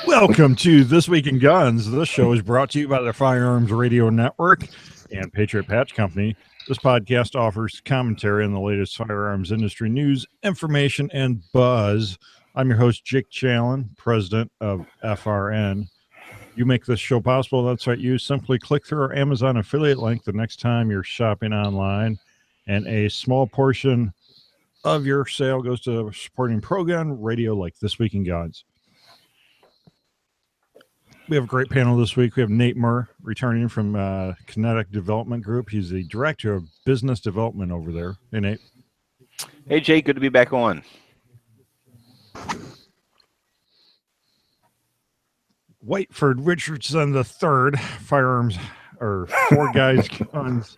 Welcome to This Week in Guns. This show is brought to you by the Firearms Radio Network and Patriot Patch Company. This podcast offers commentary on the latest firearms industry news, information, and buzz. I'm your host, Jake Challen, president of FRN. You make this show possible. That's right. You simply click through our Amazon affiliate link the next time you're shopping online, and a small portion of your sale goes to supporting pro-gun radio like This Week in Guns. We have a great panel this week. We have Nate Murr returning from Kinetic Development Group. He's the director of business development over there. Hey, Nate. Hey, Jake. Good to be back on. Whiteford Richardson III, firearms or Four Guys Guns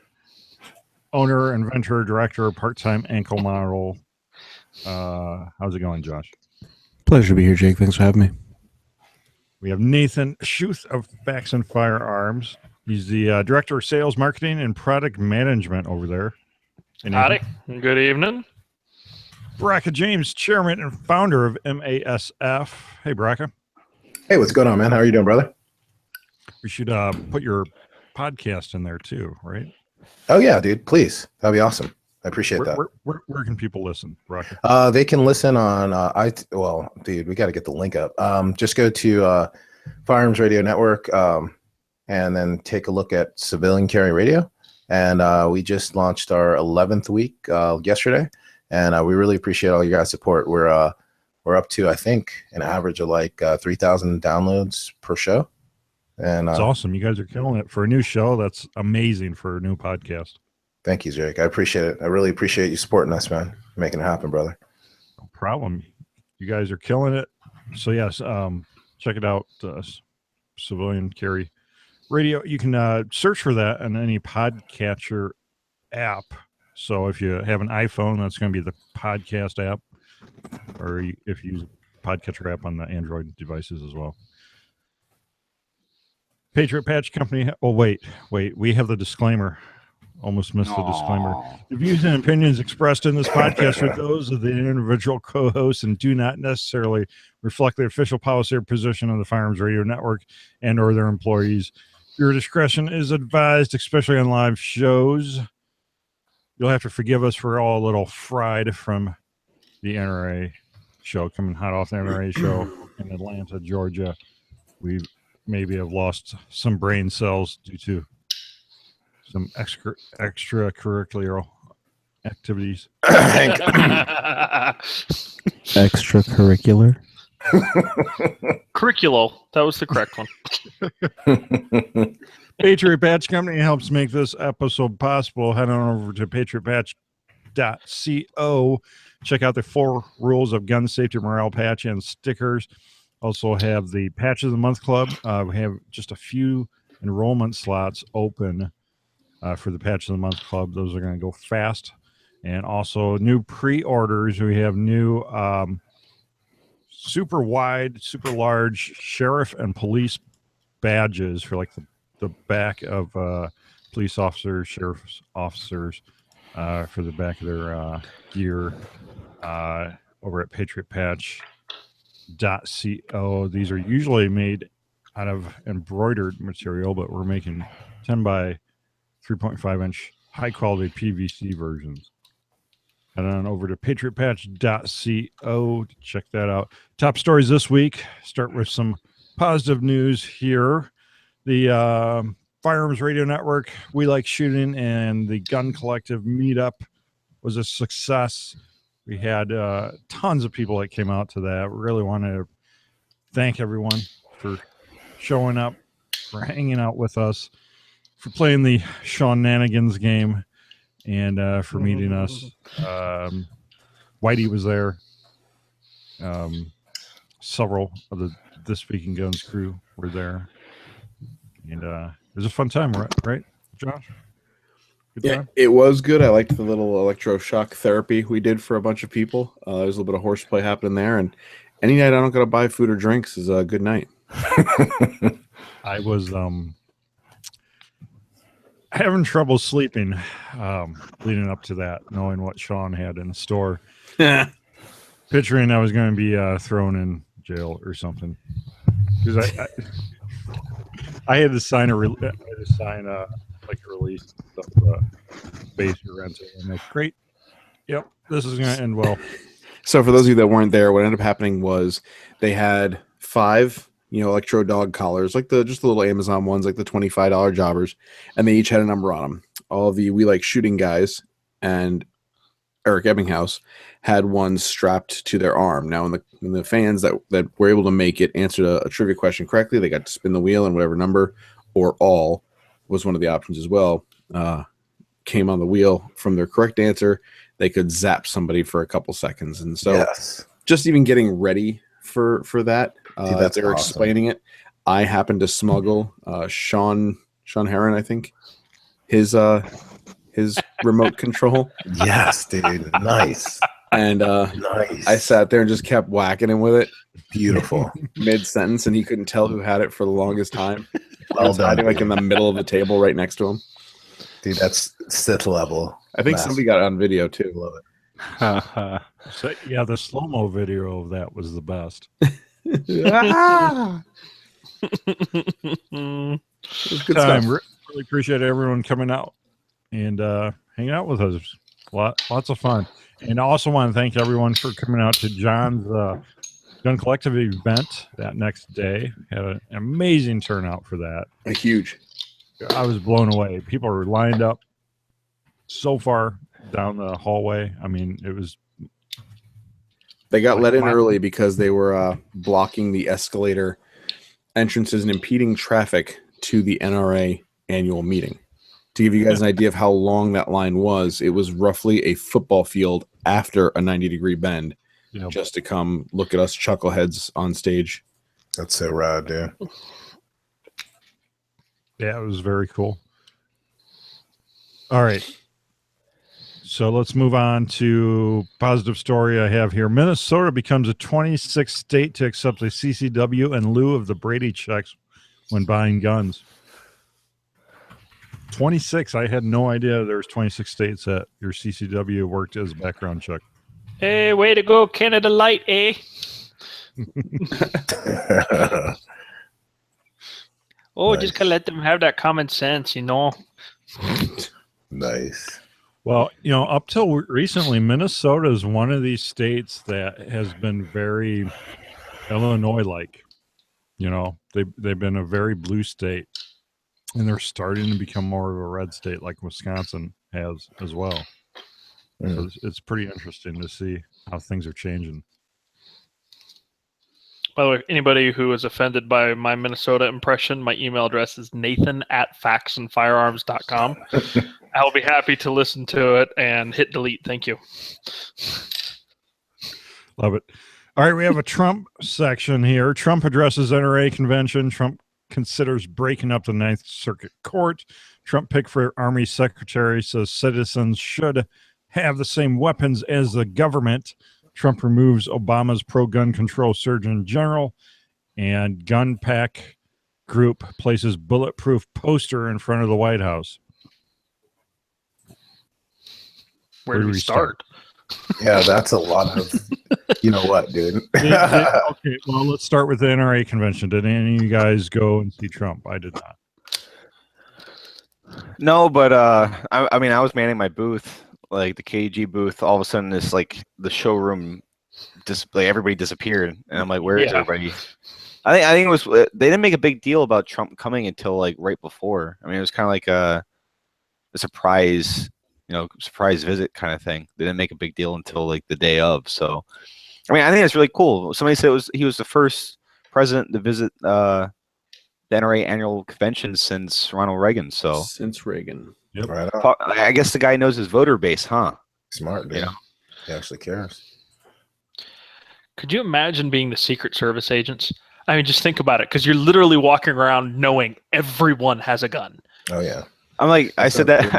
owner, inventor, director, part-time ankle model. How's it going, Josh? Pleasure to be here, Jake. Thanks for having me. We have Nathan Schuth of Facts and Firearms. He's the director of sales, marketing, and product management over there. Howdy. Good evening. Braca James, chairman and founder of MASF. Hey, Braca. Hey, what's going on, man? How are you doing, brother? We should put your podcast in there too, right? Oh, yeah, dude. Please. That'd be awesome. I appreciate that. Where can people listen, Braca? They can listen on, well, dude, we got to get the link up. Just go to Firearms Radio Network and then take a look at Civilian Carry Radio. And we just launched our 11th week yesterday. And we really appreciate all you guys' support. We're up to, I think, an average of like 3,000 downloads per show. And it's awesome. You guys are killing it for a new show. That's amazing for a new podcast. Thank you, Jake. I appreciate it. I really appreciate you supporting us, man. Making it happen, brother. No problem. You guys are killing it. So yes, check it out. Civilian Carry Radio. You can search for that on any podcatcher app. So if you have an iPhone, that's going to be the podcast app, or if you use a podcatcher app on the Android devices as well. Patriot Patch Company. Oh, wait. We have the disclaimer. Almost missed the disclaimer. The views and opinions expressed in this podcast are those of the individual co-hosts and do not necessarily reflect the official policy or position of the Firearms Radio Network and or their employees. Your discretion is advised, especially on live shows. You'll have to forgive us for all a little fried from the NRA show, coming hot off the NRA show in Atlanta, Georgia. We maybe have lost some brain cells due to some extracurricular activities. Extracurricular? Curricular. That was the correct one. Patriot Patch Company helps make this episode possible. Head on over to patriotpatch.co. Check out the 4 rules of gun safety morale patch and stickers. Also have the Patch of the Month Club. We have just a few enrollment slots open for the Patch of the Month Club. Those are going to go fast. And also new pre-orders. We have new super wide, super large sheriff and police badges for like the back of police officers, sheriff's officers, for the back of their gear over at patriotpatch.co. These are usually made out of embroidered material, but we're making 10 by 3.5 inch high quality PVC versions. Head on over to patriotpatch.co to check that out. Top stories this week. Start with some positive news here. The Firearms Radio Network, We Like Shooting, and the Gun Collective meetup was a success. We had tons of people that came out to that. We really want to thank everyone for showing up, for hanging out with us, for playing the Sean Nanigans game, and for meeting us. Whitey was there. Several of the This Week in Guns crew were there. And it was a fun time, right, Josh? Yeah, it was good. I liked the little electroshock therapy we did for a bunch of people. There's a little bit of horseplay happening there. And any night I don't got to buy food or drinks is a good night. I was having trouble sleeping leading up to that, knowing what Sean had in store. Picturing I was going to be thrown in jail or something. Because I had to sign a like a release of base you're renting, and like, great, yep, this is going to end well. So for those of you that weren't there, what ended up happening was they had 5, electro dog collars, like just the little Amazon ones, like the $25 jobbers, and they each had a number on them. All the We Like Shooting guys and Eric Ebbinghaus had one strapped to their arm. Now, when the fans that were able to make it answered a trivia question correctly, they got to spin the wheel, and whatever number or all was one of the options as well. Came on the wheel from their correct answer, they could zap somebody for a couple seconds. And so just even getting ready for that, Dude, they were explaining it. I happened to smuggle Sean Heron, I think, his remote control. Yes, dude. Nice. And Nice. I sat there and just kept whacking him with it Beautiful. mid-sentence, and he couldn't tell who had it for the longest time. I Well was done. hiding like in the middle of the table right next to him. Dude, that's Sith level. I think Mass. somebody got it on video too. Love it. So, yeah, the slow-mo video of that was the best. Ah! It was good Time. stuff. Really appreciate everyone coming out and hanging out with us. Lots of fun. And I also want to thank everyone for coming out to John's Gun Collective event that next day. Had an amazing turnout for that. Huge. I was blown away. People were lined up so far down the hallway. I mean, it was. They got let in early because they were blocking the escalator entrances and impeding traffic to the NRA annual meeting. To give you guys an idea of how long that line was, it was roughly a football field after a 90-degree bend, just to come look at us chuckleheads on stage. That's so rad, dude. Yeah, it was very cool. All right. So let's move on to positive story I have here. Minnesota becomes a 26th state to accept a CCW in lieu of the Brady checks when buying guns. 26. I had no idea there was 26 states that your CCW worked as a background check. Hey, way to go, Canada Light, eh? Just gotta let them have that common sense, Nice. Well, up till recently, Minnesota is one of these states that has been very Illinois-like. They've been a very blue state, and they're starting to become more of a red state like Wisconsin has as well. So it's pretty interesting to see how things are changing. By the way, anybody who is offended by my Minnesota impression, my email address is nathan@faxandfirearms.com. I'll be happy to listen to it and hit delete. Thank you. Love it. All right, we have a Trump section here. Trump addresses NRA convention. Trump considers breaking up the Ninth Circuit Court. Trump pick for Army secretary says citizens should have the same weapons as the government. Trump removes Obama's pro-gun control surgeon general, and gun pack group places bulletproof poster in front of the White House. Where do we start? Yeah, that's a lot of. You know what, dude? Okay, well, let's start with the NRA convention. Did any of you guys go and see Trump? I did not. No, but I was manning my booth, like the KG booth. All of a sudden, the showroom, everybody disappeared, and I'm like, where is everybody? I think it was they didn't make a big deal about Trump coming until like right before. I mean, it was kind of like a surprise, surprise visit kind of thing. They didn't make a big deal until like the day of. So, I mean, I think it's really cool. Somebody said he was the first president to visit the NRA annual convention since Ronald Reagan. So since Reagan, Yep. Right on. I guess the guy knows his voter base, huh? Smart, dude. He actually cares. Could you imagine being the Secret Service agents? I mean, just think about it, because you're literally walking around knowing everyone has a gun. Oh yeah. I'm like, I said that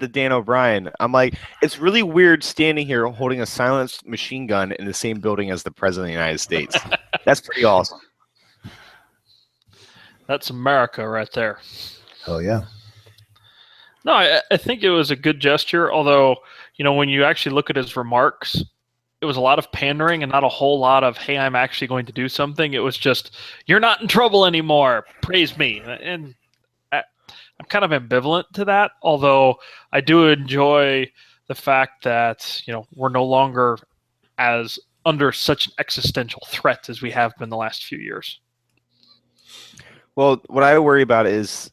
to Dan O'Brien. I'm like, it's really weird standing here holding a silenced machine gun in the same building as the president of the United States. That's pretty awesome. That's America right there. Hell yeah. No, I think it was a good gesture. Although, when you actually look at his remarks, it was a lot of pandering and not a whole lot of, hey, I'm actually going to do something. It was just, you're not in trouble anymore. Praise me. And I'm kind of ambivalent to that, although I do enjoy the fact that, we're no longer as under such an existential threat as we have been the last few years. Well, what I worry about is,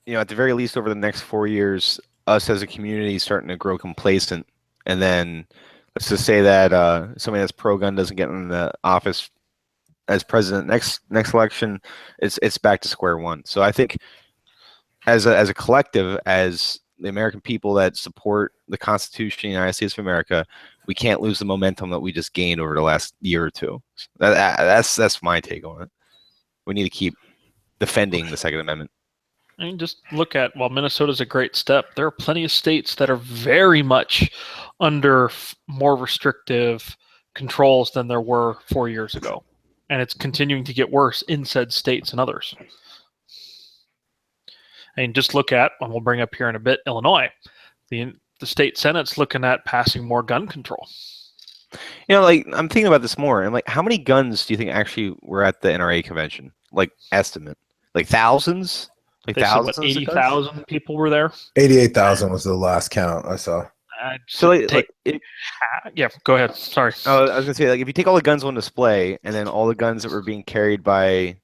at the very least over the next 4 years, us as a community starting to grow complacent. And then let's just say that somebody that's pro-gun doesn't get in the office as president next election, it's back to square one. So I think as a collective, as the American people that support the Constitution of the United States of America, we can't lose the momentum that we just gained over the last year or two. That's my take on it. We need to keep defending the Second Amendment. I mean, just look at, while Minnesota's a great step, there are plenty of states that are very much under more restrictive controls than there were 4 years ago. And it's continuing to get worse in said states and others. And just look at, and we'll bring up here in a bit, Illinois. The state Senate's looking at passing more gun control. I'm thinking about this more. And how many guns do you think actually were at the NRA convention? Estimate. Thousands? They said, what, 80,000 people were there? 88,000 was the last count I saw. Yeah, go ahead. Sorry. I was gonna say, if you take all the guns on display and then all the guns that were being carried by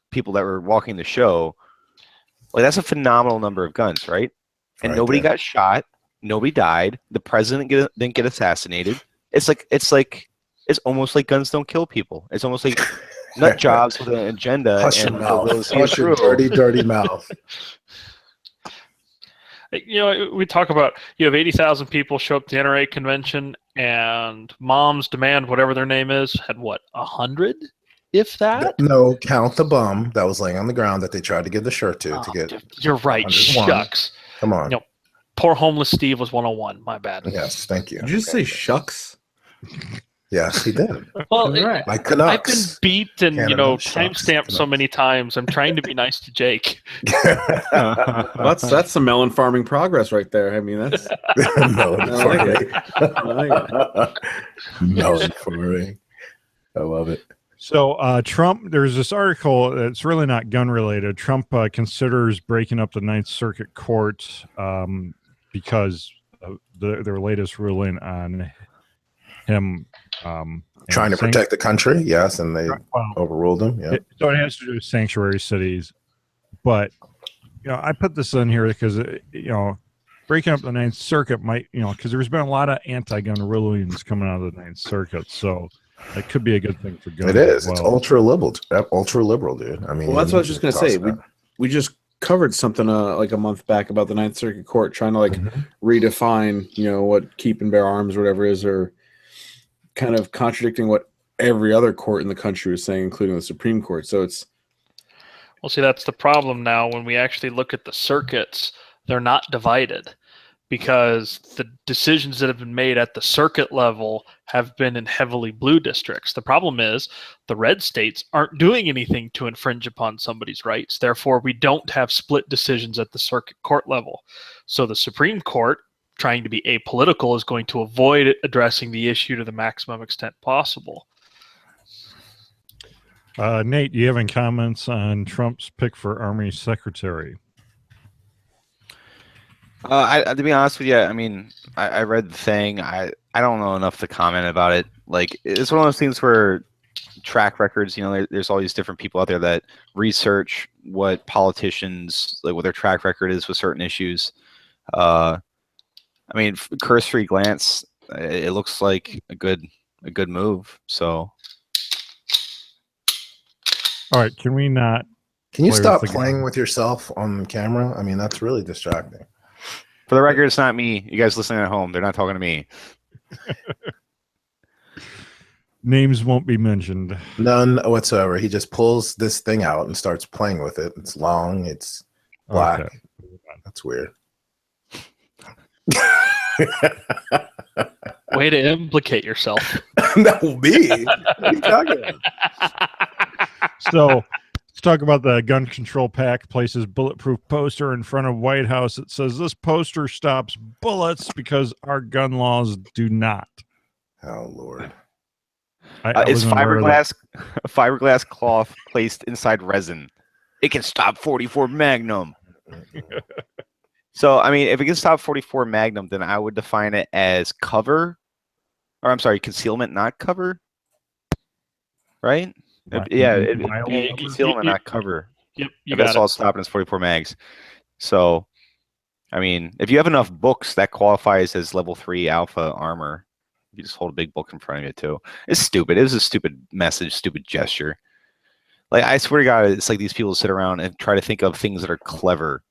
people that were walking the show, that's a phenomenal number of guns, right? And nobody got shot, nobody died, the president didn't get assassinated. It's almost like guns don't kill people. It's almost like nut jobs with an agenda. Hush your mouth. Hush your dirty mouth. We talk about, you have 80,000 people show up to the NRA convention, and Moms Demand, whatever their name is, had what, 100, if that? No, count the bum that was laying on the ground that they tried to give the shirt to get. You're right. 101. Shucks. Come on. Poor homeless Steve was 101. My bad. Yes, thank you. Did you say shucks? Yes, he did. Well, right. Like I've been Canucks. beat and Canada, timestamped so many times. I'm trying to be nice to Jake. That's some melon farming progress right there. I mean, that's Melon farming. Melon farming. I love it. So Trump, there's this article that's really not gun related. Trump considers breaking up the Ninth Circuit Court because of their latest ruling on him trying to protect the country, yes, and they overruled him. Yeah. So it has to do with sanctuary cities, but I put this in here because breaking up the Ninth Circuit might because there's been a lot of anti-gun rulings coming out of the Ninth Circuit, so that could be a good thing for guns. It is. Well. It's ultra liberal, dude. I mean, well, that's what I was just gonna say. We just covered something like a month back about the Ninth Circuit Court trying to redefine what keep and bear arms or whatever is, or kind of contradicting what every other court in the country was saying, including the Supreme Court. So it's see, that's the problem now. When we actually look at the circuits, they're not divided, because the decisions that have been made at the circuit level have been in heavily blue districts. The problem is the red states aren't doing anything to infringe upon somebody's rights. Therefore, we don't have split decisions at the circuit court level. So the Supreme Court, trying to be apolitical, is going to avoid addressing the issue to the maximum extent possible. Nate, do you have any comments on Trump's pick for Army Secretary? To be honest with you, I mean, I read the thing. I don't know enough to comment about it. It's one of those things where track records, there's all these different people out there that research what politicians, what their track record is with certain issues. I mean, cursory glance, it looks like a good move. So, all right, can we not? Can you stop playing with yourself on camera? I mean, that's really distracting. For the record, it's not me. You guys listening at home, they're not talking to me. Names won't be mentioned. None whatsoever. He just pulls this thing out and starts playing with it. It's long. It's black. Okay. That's weird. Way to implicate yourself. That will be. What are you talking about? So let's talk about the gun control pack places bulletproof poster in front of White House. It says this poster stops bullets because our gun laws do not. Oh, Lord. It's wasn't aware of that. fiberglass cloth placed inside resin. It can stop 44 Magnum. So, I mean, if it can stop 44 Magnum, then I would define it as cover, or I'm sorry, concealment, not cover. Right? Yeah, it'd Mild be cover? concealment, not cover. Yep, you If that's got all it. it's stopping is 44 mags. So, I mean, if you have enough books, that qualifies as level 3 alpha armor. You just hold a big book in front of you too. It's stupid. It was a stupid message, stupid gesture. Like, I swear to God, it's like these people sit around and try to think of things that are clever.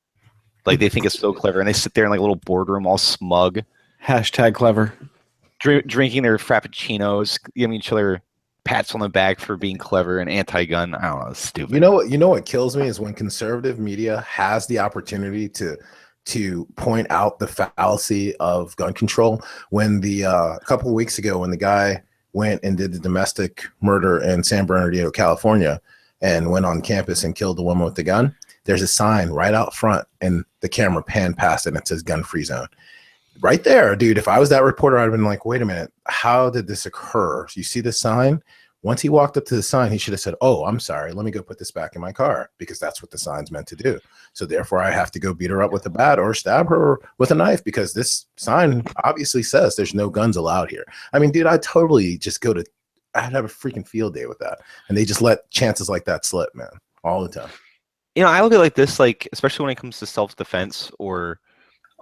Like, they think it's so clever, and they sit there in like a little boardroom, all smug, Hashtag clever. drinking their frappuccinos, giving each other pats on the back for being clever and anti-gun. I don't know. It's stupid. You know what kills me is when conservative media has the opportunity to point out the fallacy of gun control. When the a couple of weeks ago, when the guy went and did the domestic murder in San Bernardino, California, and went on campus and killed the woman with the gun, there's a sign right out front, and the camera panned past it, and it says gun-free zone. Right there, dude. If I was that reporter, I'd have been like, wait a minute, how did this occur? You see the sign? Once he walked up to the sign, he should have said, oh, I'm sorry, let me go put this back in my car, because that's what the sign's meant to do. So therefore, I have to go beat her up with a bat or stab her with a knife, because this sign obviously says there's no guns allowed here. I mean, dude, I'd totally just I'd have a freaking field day with that. And they just let chances like that slip, man, all the time. You know, I look at it like this, like, especially when it comes to self-defense or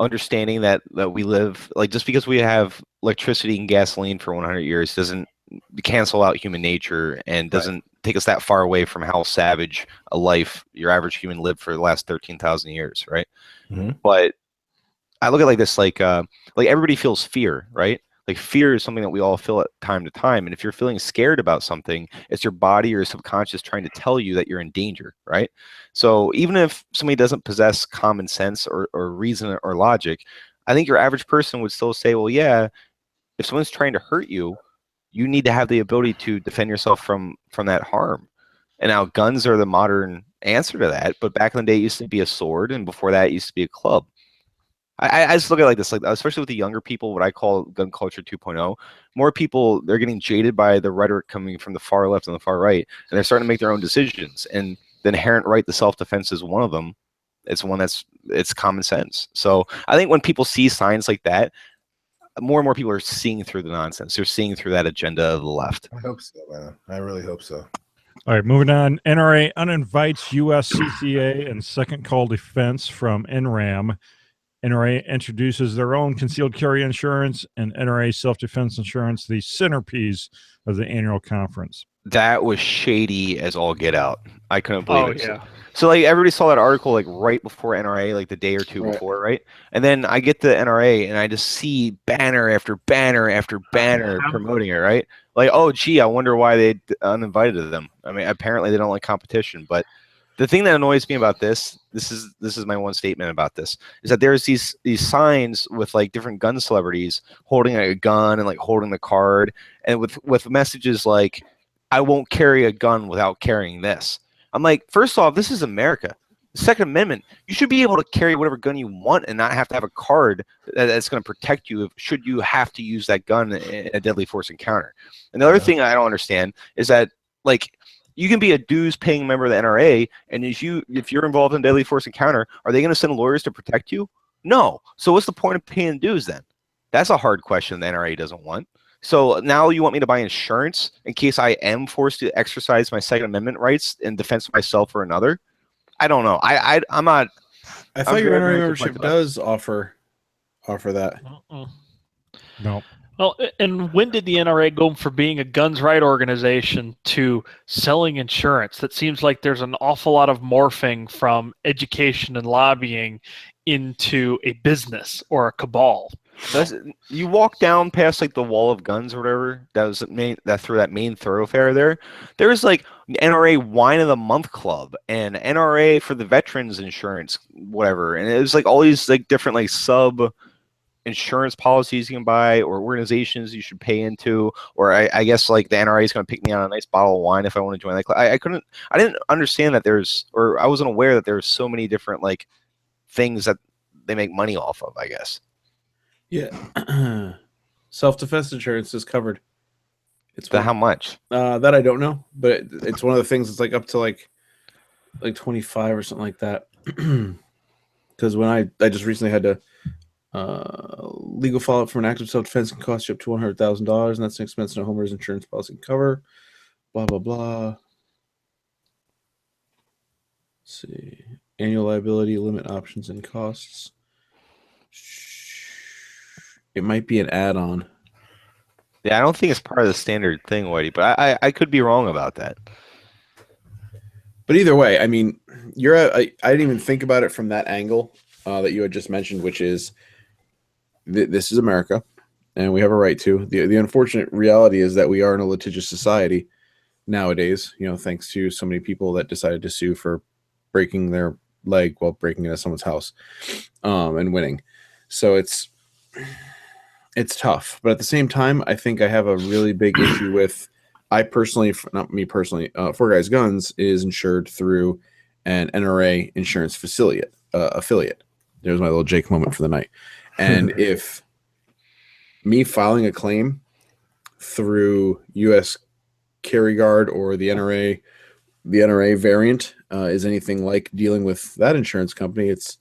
understanding that we live, like, just because we have electricity and gasoline for 100 years doesn't cancel out human nature and doesn't take us that far away from how savage a life your average human lived for the last 13,000 years, right? Mm-hmm. But I look at it like this, like everybody feels fear, right? Like, fear is something that we all feel at time to time. And if you're feeling scared about something, it's your body or your subconscious trying to tell you that you're in danger, right? So even if somebody doesn't possess common sense or reason or logic, I think your average person would still say, well, yeah, if someone's trying to hurt you, you need to have the ability to defend yourself from that harm. And now guns are the modern answer to that. But back in the day, it used to be a sword. And before that, it used to be a club. I just look at it like this, like, especially with the younger people, what I call gun culture 2.0. More people, they're getting jaded by the rhetoric coming from the far left and the far right, and they're starting to make their own decisions. And the inherent right to self-defense is one of them. It's one it's common sense. So I think when people see signs like that, more and more people are seeing through the nonsense. They're seeing through that agenda of the left. I hope so, man. I really hope so. All right, moving on. NRA uninvites U.S. CCA and second call defense from NRAM. NRA introduces their own concealed carry insurance and NRA self-defense insurance, the centerpiece of the annual conference. That was shady as all get out. I couldn't believe it. Yeah. So, like, everybody saw that article, like, right before NRA, like the day or two before, right? And then I get the NRA and I just see banner after banner after banner promoting it, right? Like, oh, gee, I wonder why they uninvited them. I mean, apparently they don't like competition. But the thing that annoys me about this is my one statement about this, is that there's these signs with, like, different gun celebrities holding a gun and, like, holding the card, and with messages like, I won't carry a gun without carrying this. I'm like, first off, this is America. The Second Amendment, you should be able to carry whatever gun you want and not have to have a card that's going to protect you should you have to use that gun in a deadly force encounter. And the other thing I don't understand is that, like, you can be a dues-paying member of the NRA, and if you're involved in a deadly force encounter, are they going to send lawyers to protect you? No. So what's the point of paying dues then? That's a hard question the NRA doesn't want. So now you want me to buy insurance in case I am forced to exercise my Second Amendment rights in defense of myself or another? I don't know. I'm not. I thought your NRA membership does offer that. No. Well, and when did the NRA go from being a guns right organization to selling insurance? That seems like there's an awful lot of morphing from education and lobbying into a business or a cabal. You walk down past, like, the wall of guns or whatever that through that main thoroughfare there. There's, like, NRA Wine of the Month Club and NRA for the veterans insurance, whatever. And it was, like, all these, like, different, like, sub insurance policies you can buy or organizations you should pay into, or I guess, like, the NRA is going to pick me on a nice bottle of wine if I want to join that club. I didn't understand that I wasn't aware that there's so many different, like, things that they make money off of, I guess. Yeah. Self-defense insurance is covered. It's How much? that I don't know, but it's one of the things that's like up to like 25 or something like that. Because when I just recently had to legal fallout from an act of self-defense can cost you up to $100,000, and that's an expense no homeowner's insurance policy can cover. Blah blah blah. Let's see, annual liability limit options and costs. It might be an add-on. Yeah, I don't think it's part of the standard thing, Whitey, but I could be wrong about that. But either way, I mean, I didn't even think about it from that angle that you had just mentioned, which is this is America, and we have a right to. The unfortunate reality is that we are in a litigious society nowadays, thanks to so many people that decided to sue for breaking their leg while breaking into someone's house and winning. So it's tough. But at the same time, I think I have a really big issue with, not me personally, Four Guys Guns is insured through an NRA insurance affiliate. There's my little Jake moment for the night. And if me filing a claim through U.S. Carry Guard or the NRA variant is anything like dealing with that insurance company, it's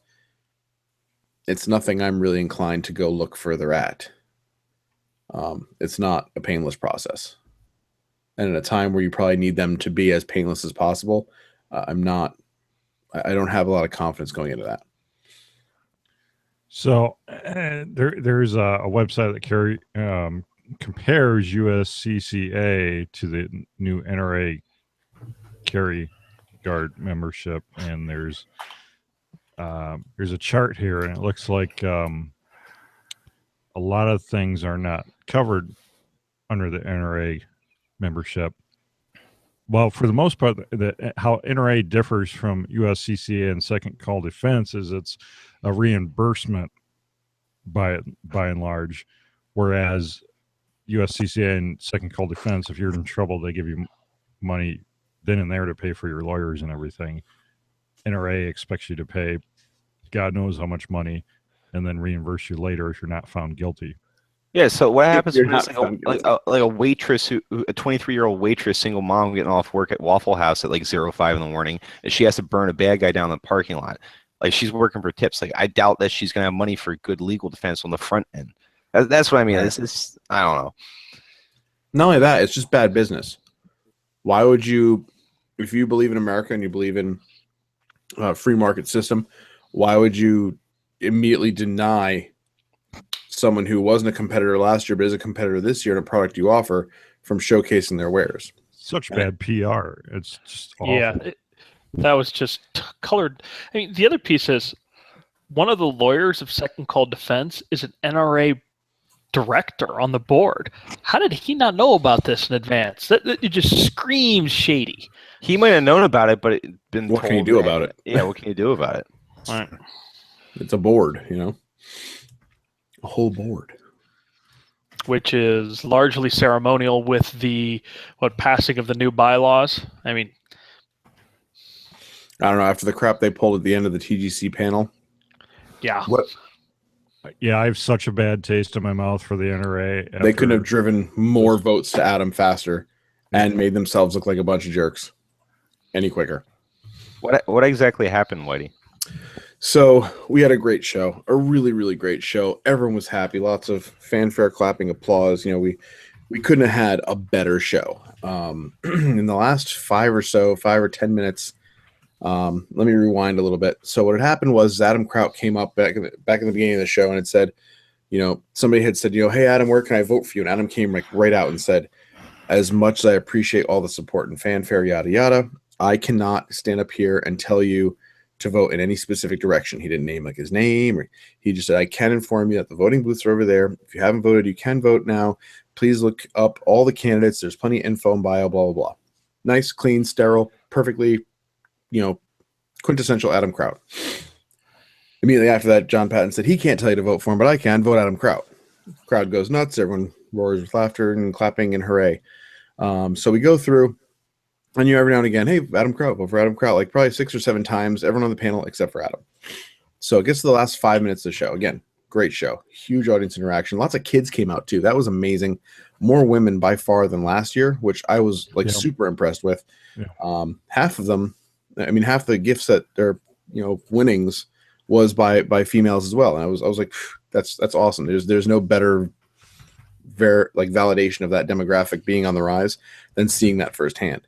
nothing I'm really inclined to go look further at. It's not a painless process. And at a time where you probably need them to be as painless as possible, I don't have a lot of confidence going into that. So there's a website that compares USCCA to the new NRA Carry Guard membership, and there's a chart here, and it looks like a lot of things are not covered under the NRA membership. Well, for the most part, how NRA differs from USCCA and Second Call Defense is it's a reimbursement by and large, whereas USCCA and Second Call Defense, if you're in trouble, they give you money then and there to pay for your lawyers and everything. NRA expects you to pay God knows how much money and then reimburse you later if you're not found guilty. Yeah, so what happens you're when it's like a waitress, a 23-year-old waitress, single mom getting off work at Waffle House at like 05 in the morning, and she has to burn a bad guy down in the parking lot? Like, she's working for tips. Like, I doubt that she's going to have money for good legal defense on the front end. That's what I mean. This is, I don't know. Not only that, it's just bad business. Why would you, if you believe in America and you believe in a free market system, why would you immediately deny someone who wasn't a competitor last year but is a competitor this year in a product you offer from showcasing their wares? Such bad PR. It's just awful. Yeah, that was just colored. I mean, the other piece is one of the lawyers of Second Call Defense is an NRA director on the board. How did he not know about this in advance? That it just screams shady. He might have known about it, but What can you do about it? Yeah, what can you do about it? All right. It's a board, a whole board, Which is largely ceremonial with the passing of the new bylaws. I mean, I don't know, after the crap they pulled at the end of the TGC panel. yeah. Yeah, I have such a bad taste in my mouth for the NRA. They couldn't have driven more votes to Adam faster and made themselves look like a bunch of jerks any quicker. What exactly happened, Whitey? So we had a great show, a really, really great show. Everyone was happy. Lots of fanfare, clapping, applause. We couldn't have had a better show. In the last 5 or 10 minutes, let me rewind a little bit. So what had happened was Adam Kraut came up back in the beginning of the show and had said, somebody had said, hey, Adam, where can I vote for you? And Adam came right out and said, as much as I appreciate all the support and fanfare, yada, yada, I cannot stand up here and tell you to vote in any specific direction. He didn't name his name, or he just said, I can inform you that the voting booths are over there. If you haven't voted, you can vote now. Please look up all the candidates. There's plenty of info and bio, blah, blah, blah. Nice, clean, sterile, perfectly, quintessential Adam Kraut. Immediately after that, John Patton said, he can't tell you to vote for him, but I can. Vote Adam Kraut. Crowd goes nuts. Everyone roars with laughter and clapping and hooray. So we go through, and every now and again, hey, Adam Kraut, vote for Adam Kraut, probably 6 or 7 times, everyone on the panel except for Adam. So it gets to the last 5 minutes of the show. Again, Great show. Huge audience interaction. Lots of kids came out too. That was amazing. More women by far than last year, which I was like super impressed with. Yeah. Half of them, I mean, half the gifts that they're winnings was by females as well. And I was like, that's awesome. There's no better validation of that demographic being on the rise than seeing that firsthand.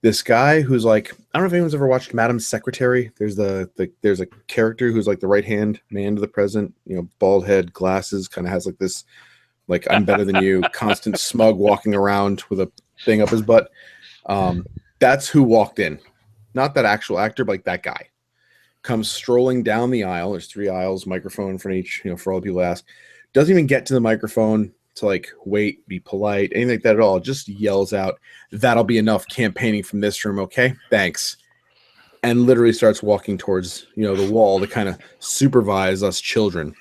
This guy who's like, I don't know if anyone's ever watched Madam's Secretary. There's there's a character who's like the right hand man to the president, bald head, glasses, kind of has like this, like, I'm better than you, constant smug walking around with a thing up his butt. That's who walked in. Not that actual actor, but like that guy comes strolling down the aisle. There's 3 aisles, microphone for each, for all the people to ask. Doesn't even get to the microphone to like wait, be polite, anything like that at all. Just yells out, "That'll be enough campaigning from this room, okay? Thanks." And literally starts walking towards, the wall to kind of supervise us children.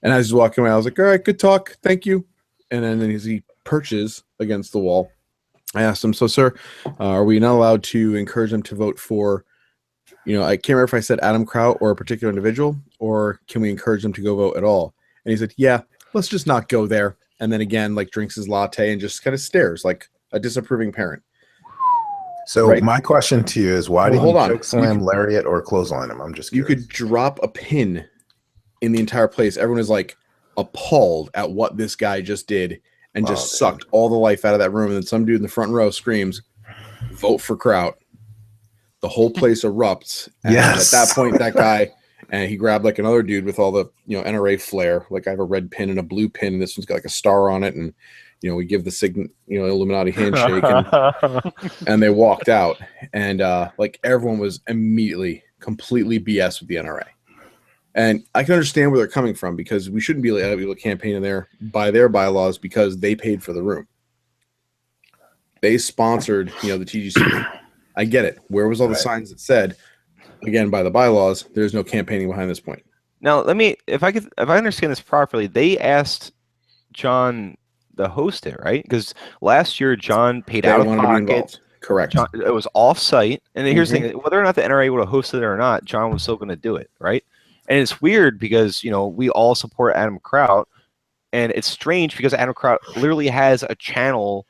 And as he's walking away, I was like, "All right, good talk. Thank you." And then as he perches against the wall, I asked him, "So, sir, are we not allowed to encourage them to vote for, I can't remember if I said Adam Kraut or a particular individual, or can we encourage them to go vote at all?" And he said, "Yeah, let's just not go there." And then again, like, drinks his latte and just kind of stares like a disapproving parent. So my question to you is, why did you choke slam, lariat, or clothesline him? I'm just curious. You could drop a pin in the entire place. Everyone is like appalled at what this guy just did and just sucked all the life out of that room. And then some dude in the front row screams, "Vote for Kraut." The whole place erupts. And at that point, that guy, and he grabbed like another dude with all the NRA flair. Like, I have a red pin and a blue pin, and this one's got like a star on it, and we give the Illuminati handshake, and they walked out, and like, everyone was immediately completely BS with the NRA. And I can understand where they're coming from, because we shouldn't be able to campaign in there by their bylaws, because they paid for the room. They sponsored, the TGC. I get it. Where was all the signs that said, again, by the bylaws, there's no campaigning behind this point? Now, if I understand this properly, they asked John to host it, right? Because last year John paid out of pocket. Correct. John, it was off-site, and here's the thing: whether or not the NRA would have hosted it or not, John was still going to do it, right? And it's weird because we all support Adam Kraut, and it's strange because Adam Kraut literally has a channel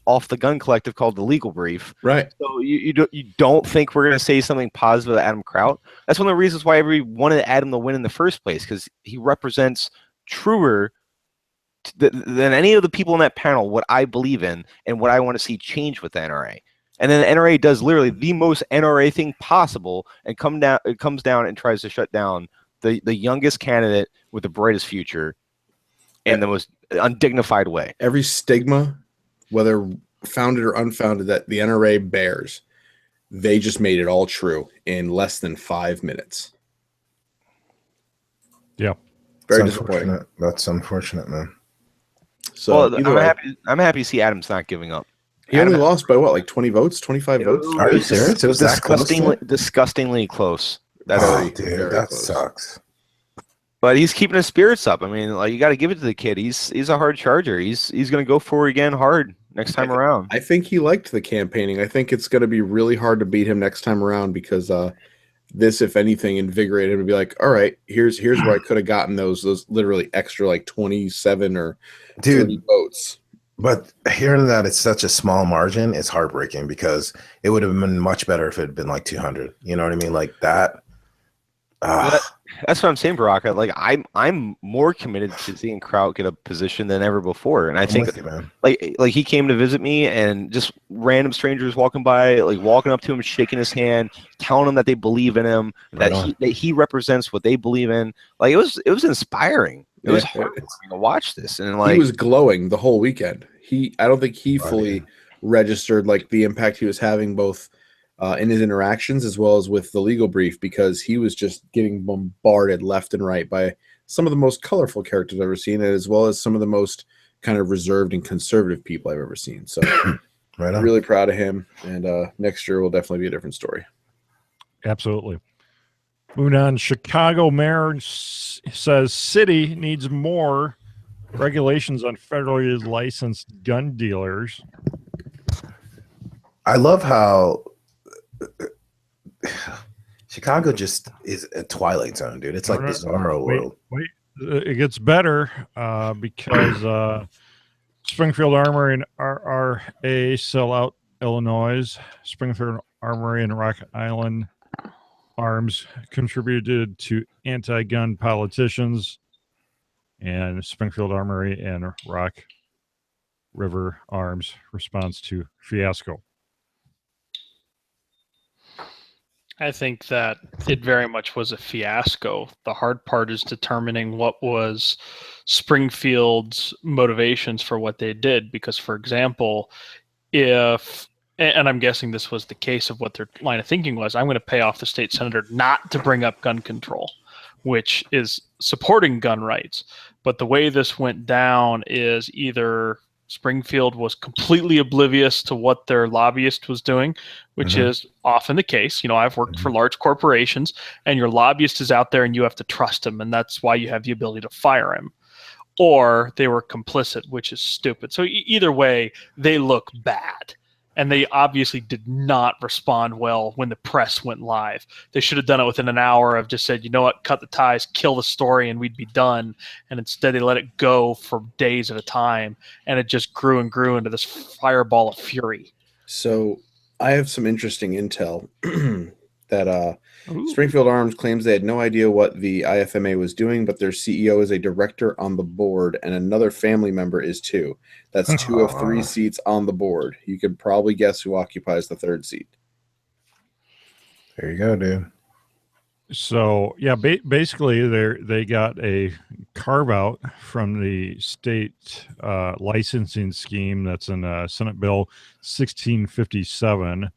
off the Gun Collective called The Legal Brief. Right. So you don't think we're going to say something positive about Adam Kraut? That's one of the reasons why everybody wanted Adam to win in the first place, because he represents truer than any of the people in that panel what I believe in and what I want to see change with the NRA. And then the NRA does literally the most NRA thing possible and comes down and tries to shut down the youngest candidate with the brightest future in the most undignified way. Every stigma, whether founded or unfounded, that the NRA bears, they just made it all true in less than 5 minutes. Yeah. Very disappointing. That's unfortunate, man. So I'm happy to see Adam's not giving up. He only lost by what, like 20 votes, 25 votes? Are you serious? It was disgustingly close. Dude, that sucks. But he's keeping his spirits up. I mean, like, you got to give it to the kid. He's a hard charger. He's going to go forward again hard next time around. I think he liked the campaigning. I think it's going to be really hard to beat him next time around, because this, if anything, invigorated him to be like, all right, here's where I could have gotten those literally extra like 27 or 30 votes. But hearing that it's such a small margin, it's heartbreaking, because it would have been much better if it had been like 200. You know what I mean? Like that. That's what I'm saying, Baraka. Like, I'm more committed to seeing Kraut get a position than ever before, and I think like he came to visit me, and just random strangers walking by, like walking up to him, shaking his hand, telling him that they believe in him, that he represents what they believe in. Like, it was inspiring. It was hard to watch this, and like, he was glowing the whole weekend. I don't think he fully registered like the impact he was having, both in his interactions as well as with the Legal Brief, because he was just getting bombarded left and right by some of the most colorful characters I've ever seen, as well as some of the most kind of reserved and conservative people I've ever seen. So I'm really proud of him, and next year will definitely be a different story. Absolutely. Moving on, Chicago mayor says city needs more regulations on federally licensed gun dealers. I love how Chicago just is a twilight zone, dude. It's like Bizarro world. Wait, it gets better because Springfield Armory and RRA sell out Illinois. Springfield Armory and Rock Island Arms contributed to anti-gun politicians, and Springfield Armory and Rock River Arms responds to fiasco. I think that it very much was a fiasco. The hard part is determining what was Springfield's motivations for what they did. Because, for example, and I'm guessing this was the case of what their line of thinking was, I'm going to pay off the state senator not to bring up gun control, which is supporting gun rights. But the way this went down is either Springfield was completely oblivious to what their lobbyist was doing, which is often the case. I've worked for large corporations, and your lobbyist is out there and you have to trust him, and that's why you have the ability to fire him. Or they were complicit, which is stupid. So either way, they look bad. And they obviously did not respond well when the press went live. They should have done it within an hour of just said, you know what, cut the ties, kill the story, and we'd be done. And instead they let it go for days at a time. And it just grew and grew into this fireball of fury. So I have some interesting intel that Springfield Arms claims they had no idea what the IFMA was doing, but their CEO is a director on the board, and another family member is too. That's 2 of 3 seats on the board. You could probably guess who occupies the 3rd seat. There you go, dude. So yeah, basically they got a carve out from the state licensing scheme that's in Senate Bill 1657.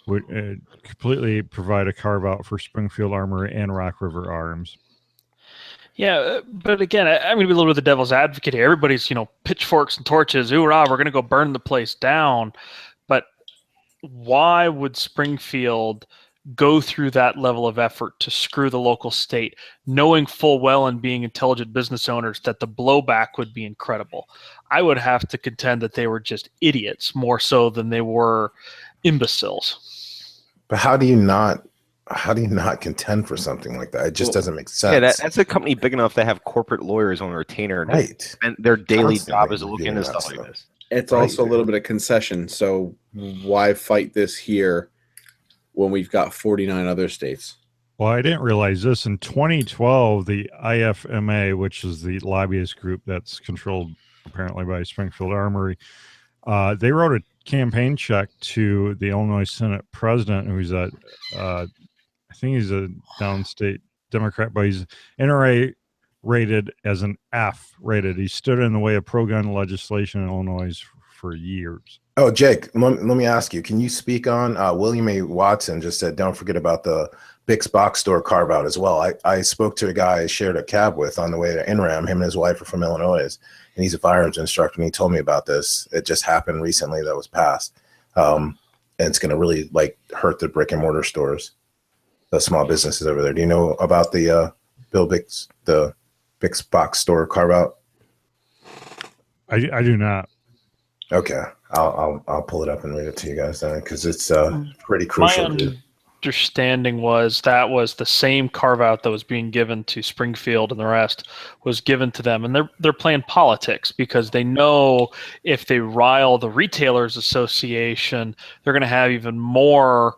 Would completely provide a carve out for Springfield Armory and Rock River Arms. Yeah, but again, I'm going to be a little bit of the devil's advocate here. Everybody's, pitchforks and torches. Hoorah, we're going to go burn the place down. But why would Springfield go through that level of effort to screw the local state, knowing full well and being intelligent business owners that the blowback would be incredible? I would have to contend that they were just idiots more so than they were imbeciles. But how do you not contend for something like that? It just doesn't make sense. Yeah, that's a company big enough to have corporate lawyers on retainer. Right. And their daily Constantly job is to look into reviewing stuff that like stuff. this. It's Right, also a little dude. bit of concession. So why fight this here when we've got 49 other states? Well, I didn't realize this. In 2012, the IFMA, which is the lobbyist group that's controlled apparently by Springfield Armory, they wrote a campaign check to the Illinois Senate president, who's I think he's a downstate Democrat, but he's NRA rated as an F rated. He stood in the way of pro-gun legislation in Illinois for years. Oh, Jake, let me ask you, can you speak on William A. Watson just said, don't forget about the Bix box store carve out as well. I spoke to a guy I shared a cab with on the way to NRAM. Him and his wife are from Illinois, and he's a firearms instructor, and he told me about this. It just happened recently that was passed. And it's going to really hurt the brick and mortar stores, the small businesses over there. Do you know about the Bill Bix, the Bix box store carve out? I do not. Okay, I'll pull it up and read it to you guys then, because it's pretty crucial. My understanding was that was the same carve out that was being given to Springfield and the rest was given to them, and they're playing politics because they know if they rile the Retailers Association, they're going to have even more,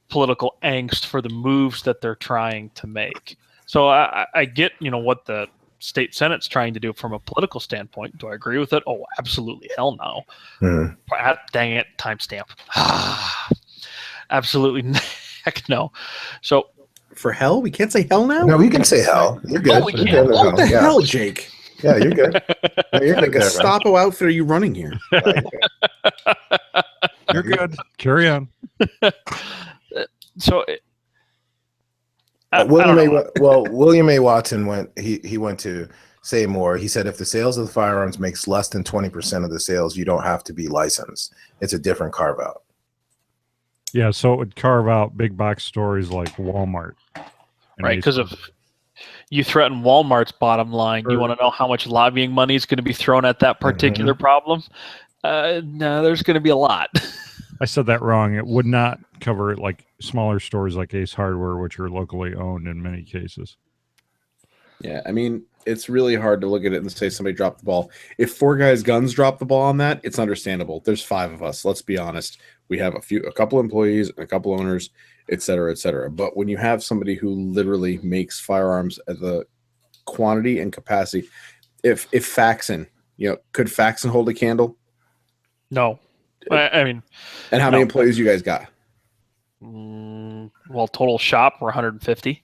political angst for the moves that they're trying to make. So I get, what the state Senate's trying to do from a political standpoint. Do I agree with it? Oh, absolutely. Hell no. Dang it. Timestamp. Absolutely. Heck no. So For hell? We can't say hell now? No, we can say hell. You're good. we You're can. good. What the Yeah. hell, Jake? Yeah, you're good. No, you're What good. kind of Gestapo outfit are you running here? You're good. Carry on. So William A. Watson went to say more. He said if the sales of the firearms makes less than 20% of the sales, you don't have to be licensed. It's a different carve out. Yeah, so it would carve out big box stores like Walmart. right, because if you threaten Walmart's bottom line, you want to know how much lobbying money is going to be thrown at that particular problem? No, there's going to be a lot. I said that wrong. It would not cover smaller stores like Ace Hardware, which are locally owned in many cases. Yeah, I mean, it's really hard to look at it and say somebody dropped the ball. If 4 guys' guns drop the ball on that, it's understandable. There's 5 of us. Let's be honest. We have a couple employees and a couple owners, et cetera, et cetera. But when you have somebody who literally makes firearms at the quantity and capacity, if Faxon, could Faxon hold a candle? No, I mean, And how many employees you guys got? Well, total shop we're 150.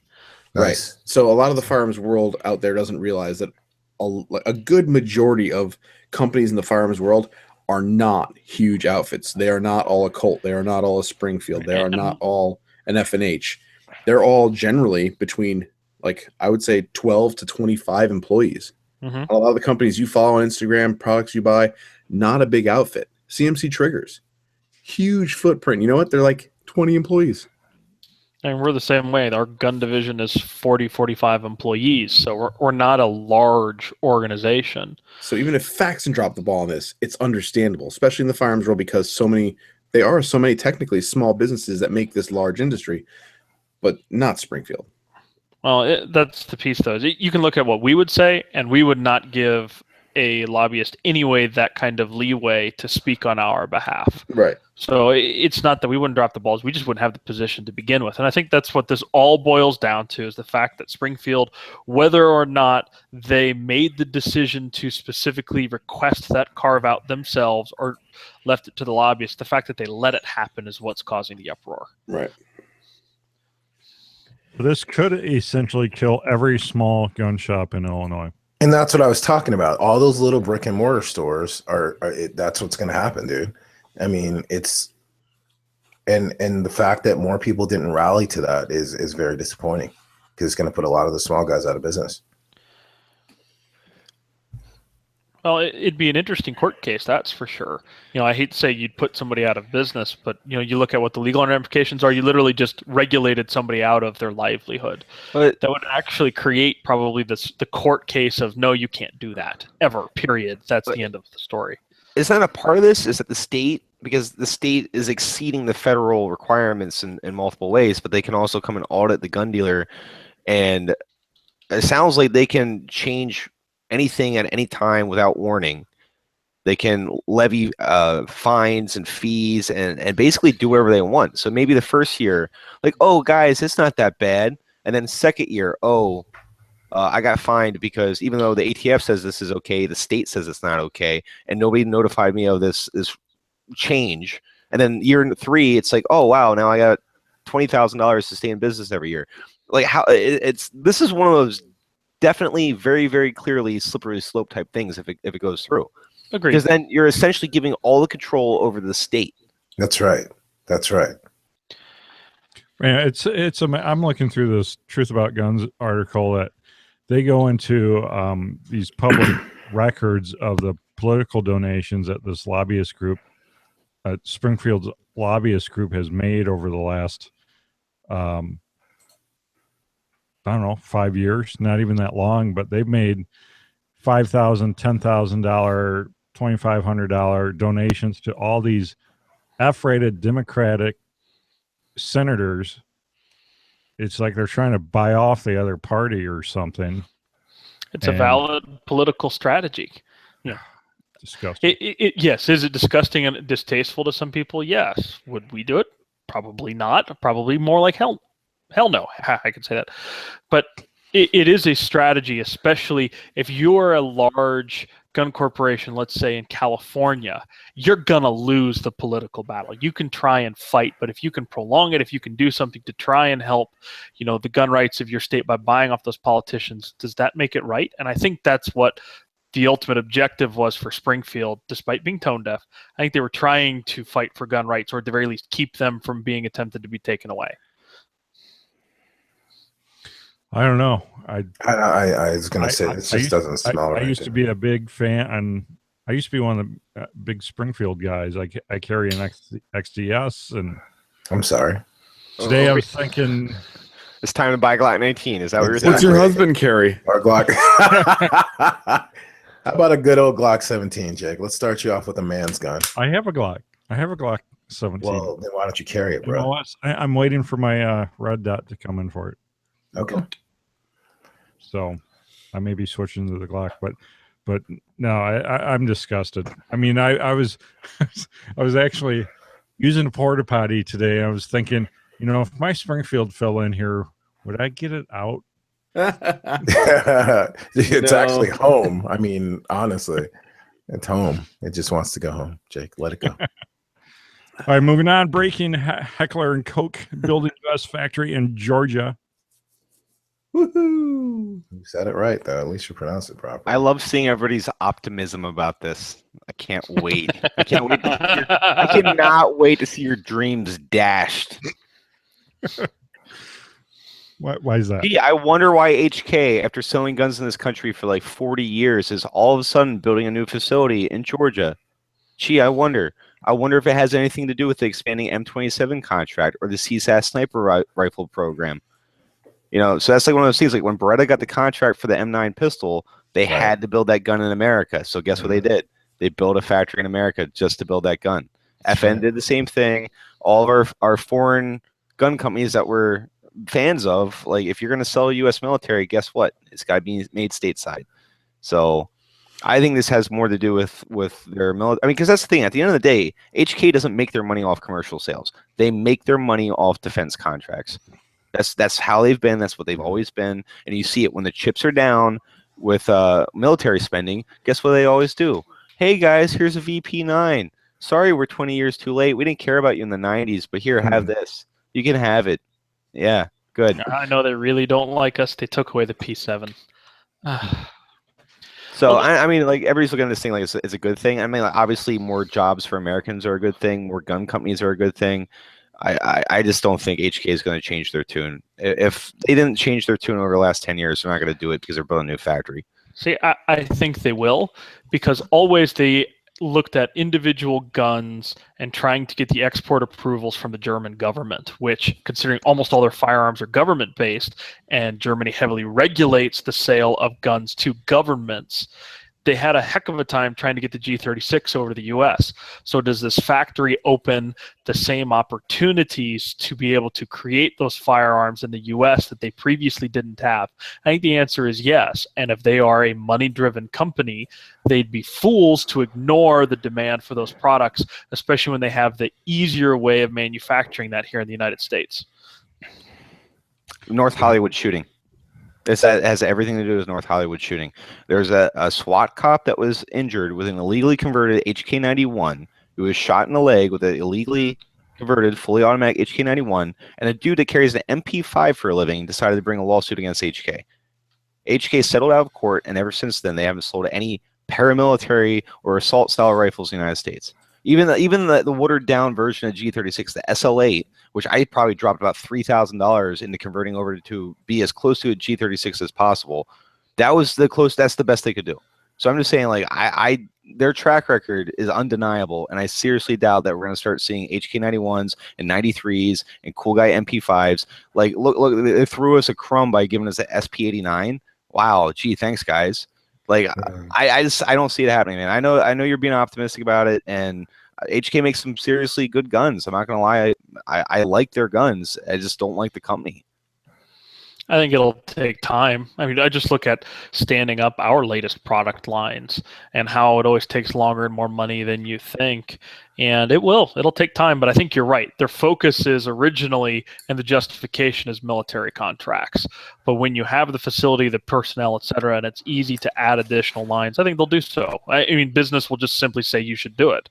Right. Nice. So a lot of the firearms world out there doesn't realize that a good majority of companies in the firearms world are not huge outfits. They are not all a Colt. They are not all a Springfield. They are not all an F&H. They're all generally between, like, I would say 12 to 25 employees. Mm-hmm. A lot of the companies you follow on Instagram, products you buy, not a big outfit. CMC Triggers, huge footprint. You know what? They're like 20 employees. And we're the same way. Our gun division is 40, 45 employees. So we're not a large organization. So even if Faxon dropped the ball on this, it's understandable, especially in the firearms world, because there are so many technically small businesses that make this large industry, but not Springfield. Well, that's the piece, though. You can look at what we would say, and we would not give a lobbyist anyway that kind of leeway to speak on our behalf. Right. So it's not that we wouldn't drop the balls. We just wouldn't have the position to begin with. And I think that's what this all boils down to, is the fact that Springfield, whether or not they made the decision to specifically request that carve out themselves or left it to the lobbyists, the fact that they let it happen is what's causing the uproar. Right. This could essentially kill every small gun shop in Illinois. And that's what I was talking about. All those little brick and mortar stores that's what's going to happen, dude. I mean, and the fact that more people didn't rally to that is very disappointing, because it's going to put a lot of the small guys out of business. Well, it'd be an interesting court case, that's for sure. I hate to say you'd put somebody out of business, but you look at what the legal ramifications are. You literally just regulated somebody out of their livelihood. But that would actually create probably the court case of, no, you can't do that ever. Period. That's the end of the story. Is that a part of this? Is that the state? Because the state is exceeding the federal requirements in multiple ways, but they can also come and audit the gun dealer, and it sounds like they can change anything at any time without warning. They can levy fines and fees and basically do whatever they want. So maybe the first year, like, oh, guys, it's not that bad. And then second year, I got fined because even though the ATF says this is okay, the state says it's not okay, and nobody notified me of this change. And then year 3, it's like, oh, wow, now I got $20,000 to stay in business every year. Like, how this is one of those definitely very, very clearly slippery slope type things if it goes through. Agreed. Because then you're essentially giving all the control over the state. That's right. That's right. Man, I'm looking through this Truth About Guns article that they go into these public records of the political donations that this lobbyist group, Springfield's lobbyist group, has made over the last I don't know, 5 years, not even that long, but they've made $5,000, $10,000, $2,500 donations to all these F-rated Democratic senators. It's like they're trying to buy off the other party or something. It's a valid political strategy. Yeah. Disgusting. Yes. Is it disgusting and distasteful to some people? Yes. Would we do it? Probably not. Probably more like hell no. I can say that. But it is a strategy, especially if you're a large gun corporation, let's say in California, you're going to lose the political battle. You can try and fight, but if you can prolong it, if you can do something to try and help, the gun rights of your state by buying off those politicians, does that make it right? And I think that's what the ultimate objective was for Springfield, despite being tone deaf. I think they were trying to fight for gun rights, or at the very least keep them from being attempted to be taken away. I don't know. I was going to say, this just doesn't smell right. I used to be a big fan, and I used to be one of the big Springfield guys. I carry an XDS, and I'm sorry. Today I was thinking it's time to buy Glock 19. Is that what you're thinking? What's your husband carry? Our Glock. How about a good old Glock 17, Jake? Let's start you off with a man's gun. I have a Glock 17. Well, then why don't you carry it, bro? You know what? I'm waiting for my red dot to come in for it. Okay. So I may be switching to the Glock, but no, I'm disgusted. I mean, I was I was actually using a porta potty today. I was thinking, if my Springfield fell in here, would I get it out? It's No. actually home. I mean, honestly, it's home. It just wants to go home. Jake, let it go. All right, moving on. Breaking: Heckler and Koch building U.S. factory in Georgia. Woohoo! You said it right, though. At least you pronounced it properly. I love seeing everybody's optimism about this. I can't wait. I can't wait. I cannot wait to see your dreams dashed. Why is that? Gee, I wonder why HK, after selling guns in this country for like 40 years, is all of a sudden building a new facility in Georgia. Gee, I wonder. I wonder if it has anything to do with the expanding M27 contract or the CSAS sniper rifle program. So that's like one of those things. Like when Beretta got the contract for the M9 pistol, they had to build that gun in America. So guess what they did? They built a factory in America just to build that gun. FN did the same thing. All of our foreign gun companies that we're fans of, like if you're going to sell a U.S. military, guess what? It's got to be made stateside. So I think this has more to do with their military. I mean, because that's the thing. At the end of the day, HK doesn't make their money off commercial sales. They make their money off defense contracts. That's how they've been. That's what they've always been. And you see it when the chips are down with military spending. Guess what they always do? Hey guys, here's a VP9. Sorry, we're 20 years too late. We didn't care about you in the 90s, but here, have this. You can have it. Yeah, good. I know they really don't like us. They took away the P7. So I mean, like everybody's looking at this thing like it's a good thing. I mean, like, obviously, more jobs for Americans are a good thing. More gun companies are a good thing. I just don't think HK is going to change their tune. If they didn't change their tune over the last 10 years, they're not going to do it because they're building a new factory. See, I think they will, because always they looked at individual guns and trying to get the export approvals from the German government, which, considering almost all their firearms are government-based, and Germany heavily regulates the sale of guns to governments, they had a heck of a time trying to get the G36 over to the U.S. So does this factory open the same opportunities to be able to create those firearms in the U.S. that they previously didn't have? I think the answer is yes. And if they are a money-driven company, they'd be fools to ignore the demand for those products, especially when they have the easier way of manufacturing that here in the United States. North Hollywood shooting. That has everything to do with North Hollywood shooting. There's a SWAT cop that was injured with an illegally converted HK91 who was shot in the leg with an illegally converted fully automatic HK91, and a dude that carries an MP5 for a living decided to bring a lawsuit against HK. HK settled out of court, and ever since then they haven't sold any paramilitary or assault style rifles in the United States. Even the watered down version of G36, the SL8, which I probably dropped about $3,000 into converting over to be as close to a G36 as possible. That's the best they could do. So I'm just saying, like, their track record is undeniable, and I seriously doubt that we're going to start seeing HK91s and 93s and cool guy MP5s. Like, look, they threw us a crumb by giving us the SP89. Wow, gee, thanks guys. Like, I don't see it happening, man. I know you're being optimistic about it, and HK makes some seriously good guns. I'm not gonna lie, I like their guns. I just don't like the company. I think it'll take time. I mean, I just look at standing up our latest product lines and how it always takes longer and more money than you think. And it'll take time, but I think you're right. Their focus is originally, and the justification is military contracts. But when you have the facility, the personnel, et cetera, and it's easy to add additional lines, I think they'll do so. I mean, business will just simply say you should do it.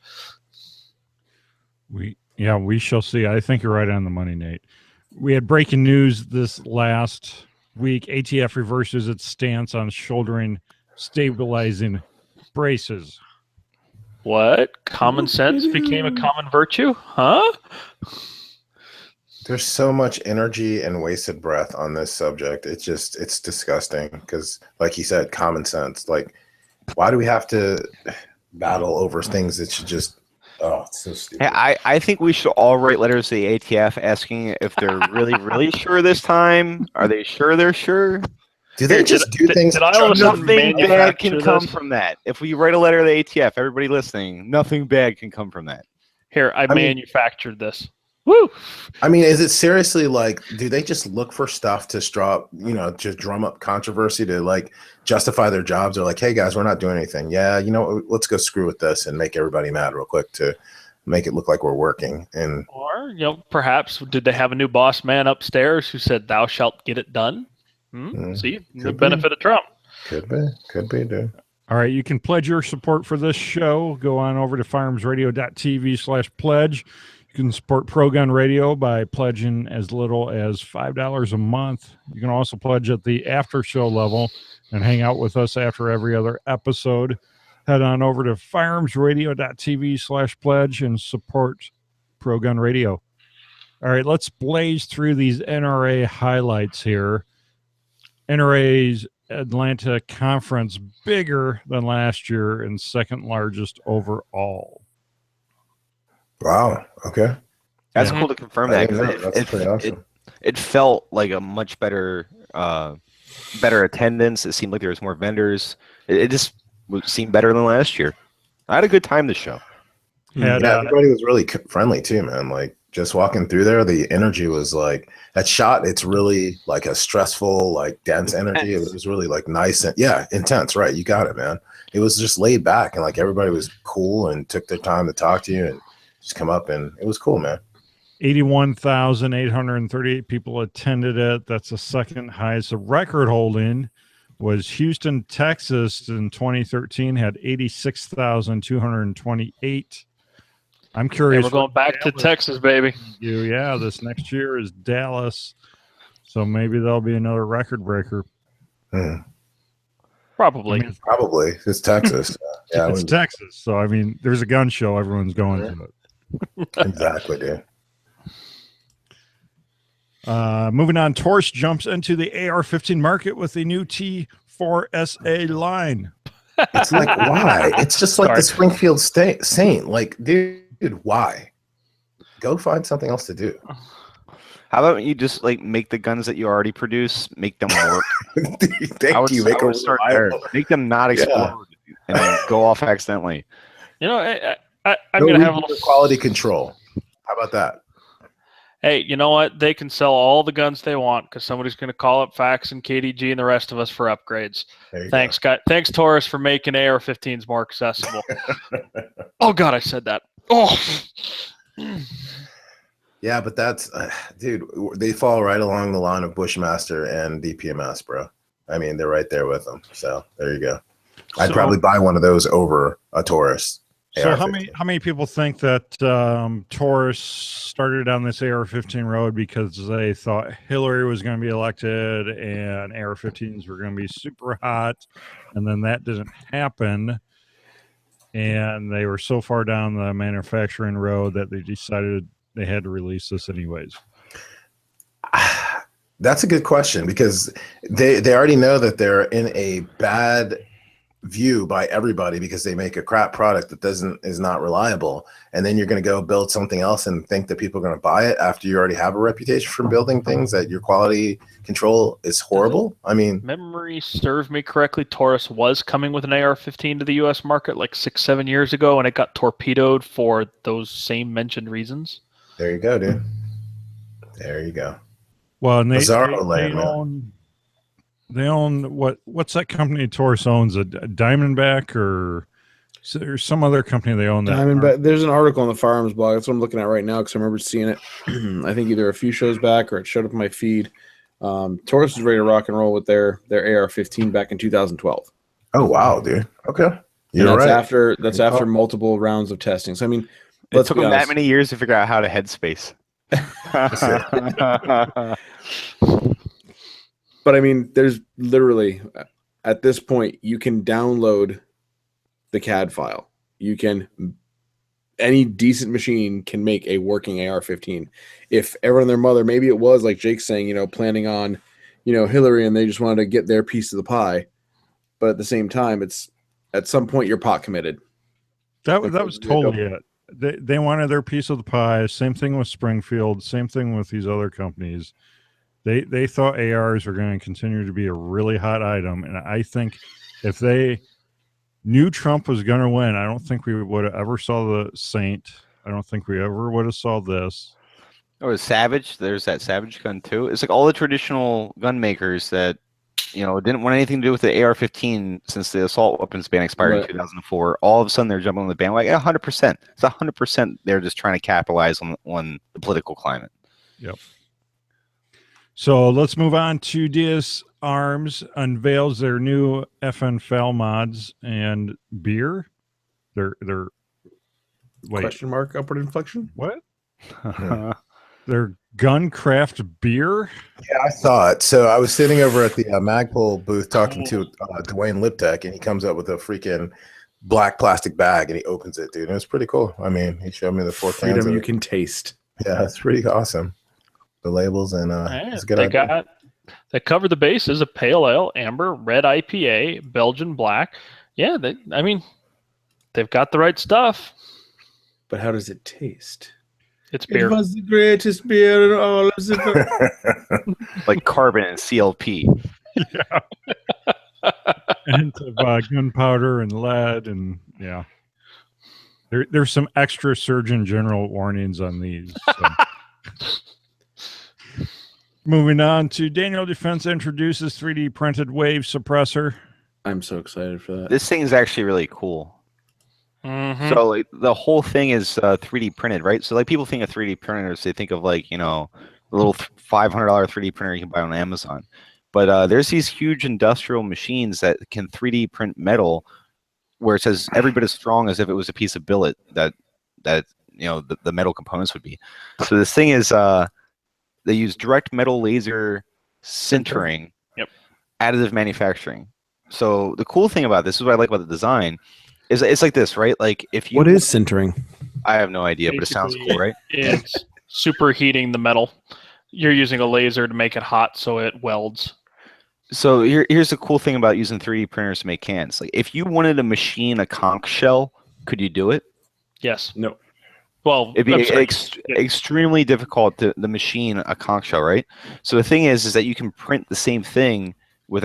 We shall see. I think you're right on the money, Nate. We had breaking news this last week. ATF reverses its stance on shouldering stabilizing braces. What? Common sense became a common virtue? Huh? There's so much energy and wasted breath on this subject. It's disgusting because, like you said, common sense. Like, why do we have to battle over things that should just... Oh, it's so stupid. Hey, I think we should all write letters to the ATF asking if they're really, really sure this time. Are they sure they're sure? Do they just do things? Nothing bad can come this? from that. If we write a letter to the ATF, everybody listening, nothing bad can come from that. Here, I manufactured this. Woo! I mean, is it seriously like, do they just look for stuff to just drum up controversy to like justify their jobs? They're like, hey guys, we're not doing anything. Yeah, let's go screw with this and make everybody mad real quick to make it look like we're working. And Or, perhaps did they have a new boss man upstairs who said, "Thou shalt get it done"? See, the benefit of Trump. Could be, dude. All right, you can pledge your support for this show. Go on over to firearmsradio.tv/pledge. You can support Pro Gun Radio by pledging as little as $5 a month. You can also pledge at the after show level and hang out with us after every other episode. Head on over to firearmsradio.tv/pledge and support Pro Gun Radio. All right, let's blaze through these NRA highlights here. NRA's Atlanta conference bigger than last year and second largest overall. Wow. Okay. That's cool to confirm that, because that's pretty awesome. it felt like a much better attendance. It seemed like there was more vendors. It just seemed better than last year. I had a good time this show. Everybody was really friendly too, man. Like just walking through there, the energy was like that shot. It's really like a stressful, like dense energy. It was really like nice and intense. Right. You got it, man. It was just laid back and like everybody was cool and took their time to talk to you and just come up, and it was cool, man. 81,838 people attended it. That's the second highest. The record holding was Houston, Texas in 2013, had 86,228. I'm curious. We're going back to Texas, baby. Yeah, this next year is Dallas. So maybe there'll be another record breaker. Probably. Probably. It's Texas. It's Texas. So, I mean, there's a gun show. Everyone's going to it. Exactly, dude. Moving on, Taurus jumps into the AR-15 market with a new T4SA line. It's like, why? It's just like the Springfield Saint. Like, dude, why? Go find something else to do. How about you just like make the guns that you already produce, make them work? Thank you. Make them start there. Make them not explode and then go off accidentally. I'm going to have a little quality control. How about that? Hey, you know what? They can sell all the guns they want because somebody's going to call up Fax and KDG and the rest of us for upgrades. Thanks, guys. Thanks, Taurus, for making AR-15s more accessible. Oh, God, I said that. Oh. Yeah, but that's, dude, they fall right along the line of Bushmaster and DPMS, bro. I mean, they're right there with them. So there you go. I'd probably buy one of those over a Taurus. So how many people think that Taurus started on this AR-15 road because they thought Hillary was going to be elected and AR-15s were going to be super hot, and then that didn't happen, and they were so far down the manufacturing road that they decided they had to release this anyways? That's a good question, because they already know that they're in a bad view by everybody because they make a crap product that is not reliable, and then you're going to go build something else and think that people are going to buy it after you already have a reputation for building things that your quality control is horrible. I mean, memory serve me correctly, Taurus was coming with an AR-15 to the U.S. market like 6-7 years ago, and it got torpedoed for those same mentioned reasons. There you go, dude. There you go. Well, and they own what's that company Taurus owns? A Diamondback or there's some other company they own that. Diamondback. There's an article on the Firearms blog. That's what I'm looking at right now because I remember seeing it. I think either a few shows back or it showed up in my feed. Taurus was ready to rock and roll with their AR-15 back in 2012. Oh wow, dude. Okay, that's after multiple rounds of testing. So I mean, it took them that many years to figure out how to headspace. But I mean, there's literally, at this point, you can download the CAD file. Any decent machine can make a working AR-15. If everyone and their mother, maybe it was like Jake's saying, planning on, Hillary, and they just wanted to get their piece of the pie. But at the same time, it's at some point you're pot committed. That was totally it. They wanted their piece of the pie. Same thing with Springfield. Same thing with these other companies. They thought ARs were going to continue to be a really hot item, and I think if they knew Trump was going to win, I don't think we would have ever saw the Saint. I don't think we ever would have saw this. Or Savage. There's that Savage gun too. It's like all the traditional gun makers that didn't want anything to do with the AR-15 since the assault weapons ban expired in 2004. All of a sudden, they're jumping on the bandwagon. 100%. It's 100%. They're just trying to capitalize on the political climate. Yep. So let's move on to DS Arms unveils their new FNFL mods and beer. Their Question mark upward inflection. What? Their Guncraft beer. Yeah, I saw it. So I was sitting over at the Magpul booth talking to Dwayne Liptek, and he comes up with a freaking black plastic bag, and he opens it, dude. And it was pretty cool. I mean, he showed me the 4 cans. Freedom you can taste. Yeah, it's pretty awesome. The labels and it's a good idea. They cover the bases of pale ale, amber, red IPA, Belgian black. Yeah, they've got the right stuff. But how does it taste? It's beer. It was the greatest beer in all of the Like carbon and CLP. Yeah. And gunpowder and lead and yeah. There's some extra Surgeon General warnings on these. So. Moving on to Daniel Defense introduces 3D printed wave suppressor. I'm so excited for that. This thing is actually really cool. Mm-hmm. So like the whole thing is 3D printed, right? So like people think of 3D printers, they think of like the little $500 3D printer you can buy on Amazon. But there's these huge industrial machines that can 3D print metal, where it says every bit as strong as if it was a piece of billet that the metal components would be. So this thing is they use direct metal laser sintering, additive manufacturing. So the cool thing about this is what I like about the design. It's like this, right? Like if you what is sintering? I have no idea, but it sounds cool, right? It's superheating the metal. You're using a laser to make it hot so it welds. So here's the cool thing about using 3D printers to make cans. Like if you wanted to machine a conch shell, could you do it? Yes. No. Well, it'd be extremely difficult to machine a conch shell, right? So the thing is that you can print the same thing with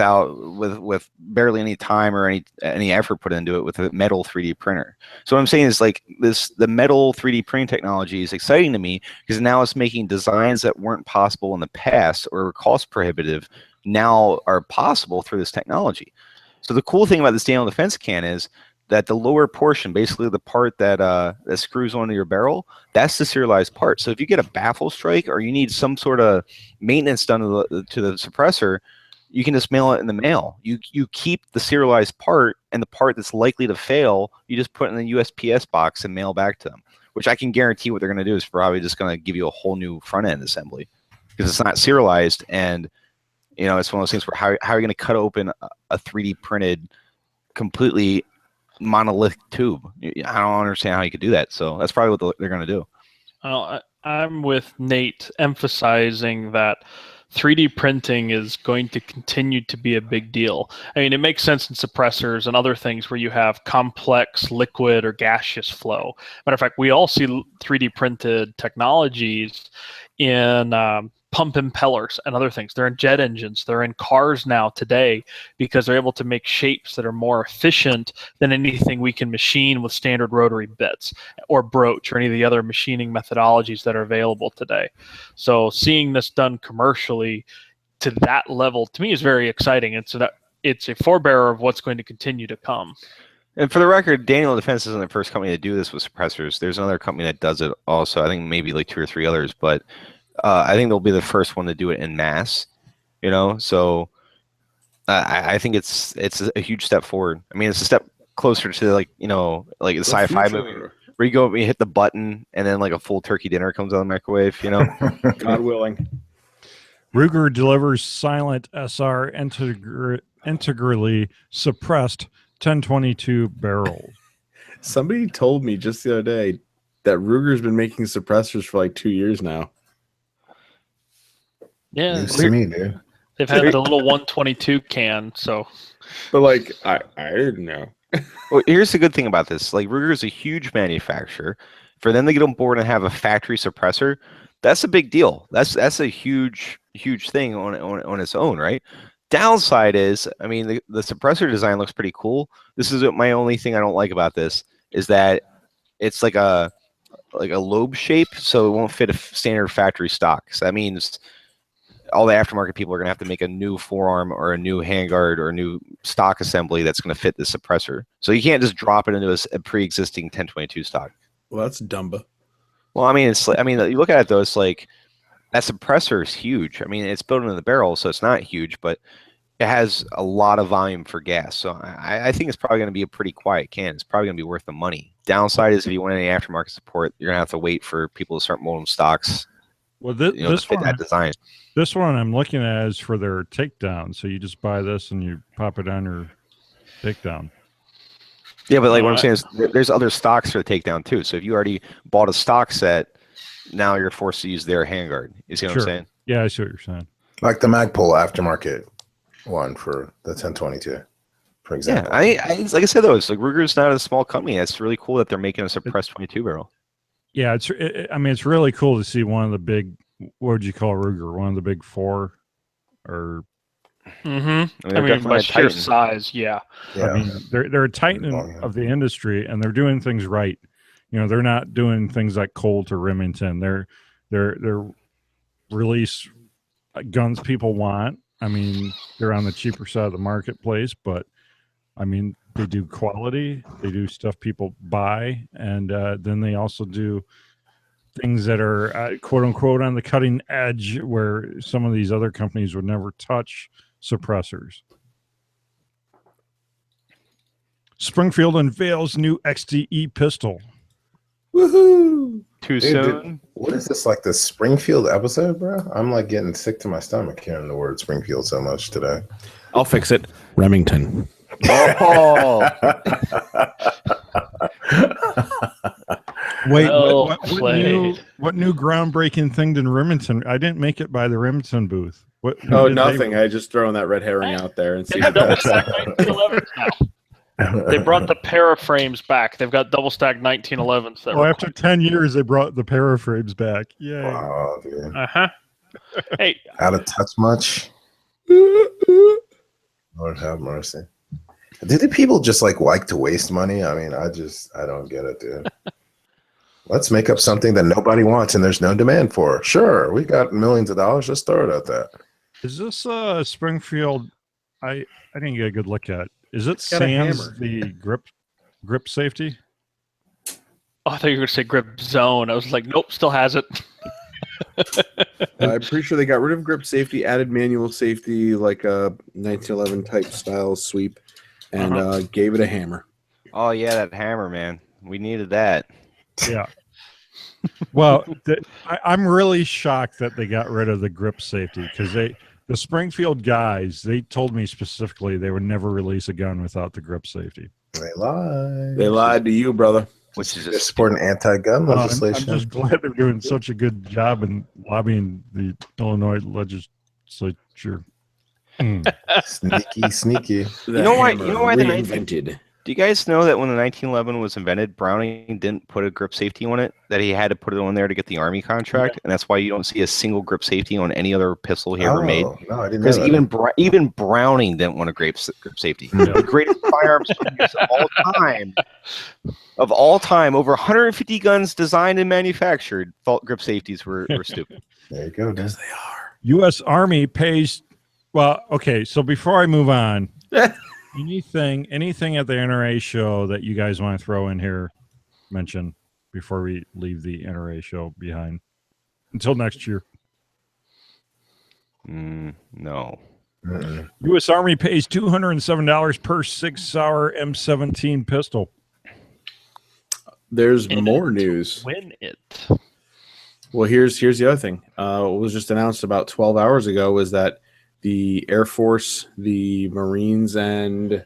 barely any time or any effort put into it with a metal 3D printer. So what I'm saying is like the metal 3D printing technology is exciting to me because now it's making designs that weren't possible in the past or were cost prohibitive now are possible through this technology. So the cool thing about this Daniel Defense can is that the lower portion, basically the part that screws onto your barrel, that's the serialized part. So if you get a baffle strike or you need some sort of maintenance done to the suppressor, you can just mail it in the mail. You keep the serialized part, and the part that's likely to fail, you just put in the USPS box and mail back to them, which I can guarantee what they're going to do is probably just going to give you a whole new front end assembly because it's not serialized. And, it's one of those things where how are you going to cut open a 3D printed, completely monolithic tube? I don't understand how you could do that. So that's probably what they're going to do. Well, I'm with Nate emphasizing that 3D printing is going to continue to be a big deal. I mean, it makes sense in suppressors and other things where you have complex liquid or gaseous flow. Matter of fact, we all see 3D printed technologies in pump impellers and other things. They're in jet engines. They're in cars now today because they're able to make shapes that are more efficient than anything we can machine with standard rotary bits or broach or any of the other machining methodologies that are available today. So seeing this done commercially to that level, to me, is very exciting. It's a forebearer of what's going to continue to come. And for the record, Daniel Defense isn't the first company to do this with suppressors. There's another company that does it also. I think maybe like 2 or 3 others, but I think they'll be the first one to do it in mass, so I think it's a huge step forward. I mean, it's a step closer to like the sci-fi movie where you go and you hit the button and then like a full turkey dinner comes out of the microwave, God willing. Ruger delivers silent SR integrally suppressed 1022 barrels. Somebody told me just the other day that Ruger's been making suppressors for like 2 years now. Yeah, News to me, dude. They've had the little 122 can, so. But like, I didn't know. Well, here's the good thing about this. Like, Ruger is a huge manufacturer. For them to get on board and have a factory suppressor, that's a big deal. That's a huge thing on its own, right? Downside is, I mean, the suppressor design looks pretty cool. This is my only thing I don't like about this is that it's like a like a lobe shape, so it won't fit a standard factory stock. So that means all the aftermarket people are going to have to make a new forearm or a new handguard or a new stock assembly that's going to fit the suppressor. So you can't just drop it into a pre-existing 1022 stock. Well, that's dumba. Well, I mean, you look at it though, it's like that suppressor is huge. I mean, it's built into the barrel, so it's not huge, but it has a lot of volume for gas. So I think it's probably going to be a pretty quiet can. It's probably going to be worth the money. Downside is if you want any aftermarket support, you're going to have to wait for people to start molding stocks. Well, To fit that design. This one I'm looking at is for their takedown. So you just buy this and you pop it on your takedown. Yeah, but like what I'm saying is there's other stocks for the takedown too. So if you already bought a stock set, now you're forced to use their handguard. You see what I'm saying? Yeah, I see what you're saying. Like the Magpul aftermarket one for the 1022, for example. Yeah, I like I said though, it's like Ruger's not a small company. It's really cool that they're making a suppressed 22 barrel. Yeah, it's really cool to see one of the big, what would you call Ruger? One of the big four, or I mean, by sheer size, yeah. Yeah. I mean, they're a titan of the industry, and they're doing things right. You know, they're not doing things like Colt or Remington. They're release guns people want. I mean, they're on the cheaper side of the marketplace, but I mean, they do quality. They do stuff people buy, and then they also do things that are quote unquote on the cutting edge, where some of these other companies would never touch suppressors. Springfield unveils new XDE pistol. Woohoo! Too Dude, soon. What is this, like the Springfield episode, bro? I'm like getting sick to my stomach hearing the word Springfield so much today. I'll fix it. Remington. Oh, Wait, Well what new groundbreaking thing did Remington? I didn't make it by the Remington booth. What? Oh, did nothing. I just throwing that red herring out there and see. They have double stack 1911s now. They brought the paraframes back. They've got double stack 1911s. That were after 10 years, they brought the paraframes back. Yeah. Wow, dude. Hey, Out of touch much? Lord have mercy. Do the people just like to waste money? I mean, I don't get it, dude. Let's make up something that nobody wants and there's no demand for. Sure, we got millions of dollars. Let's throw it at that. Is this Springfield? I didn't get a good look at. Is it got a Sans hammer. the grip safety? oh, I thought you were going to say grip zone. I was like, nope, still has it. I'm pretty sure they got rid of grip safety, added manual safety, like a 1911 type style sweep, and gave it a hammer. oh yeah, that hammer, man. We needed that. Yeah. Well, I'm really shocked that they got rid of the grip safety, because the Springfield guys, they told me specifically they would never release a gun without the grip safety. They lied. They lied to you, brother. Which is They're just supporting anti-gun I'm legislation. just glad they're doing such a good job in lobbying the Illinois legislature. Sneaky. You know why the reinvented. Do you guys know that when the 1911 was invented, Browning didn't put a grip safety on it? That he had to put it on there to get the Army contract, and that's why you don't see a single grip safety on any other pistol he ever made. No, I didn't know Because that. even Browning didn't want a grip safety. The greatest firearms companies of all time, over 150 guns designed and manufactured, thought grip safeties were stupid. There you go, dude. They are. U.S. Army pays. Well, okay. So before I move on, anything at the NRA show that you guys want to throw in here, mention before we leave the NRA show behind until next year. No. Mm-mm. U.S. Army pays $207 per SIG Sauer M17 pistol. There's more news. Win it. Well, here's the other thing. What was just announced about 12 hours ago was that the Air Force, the Marines, and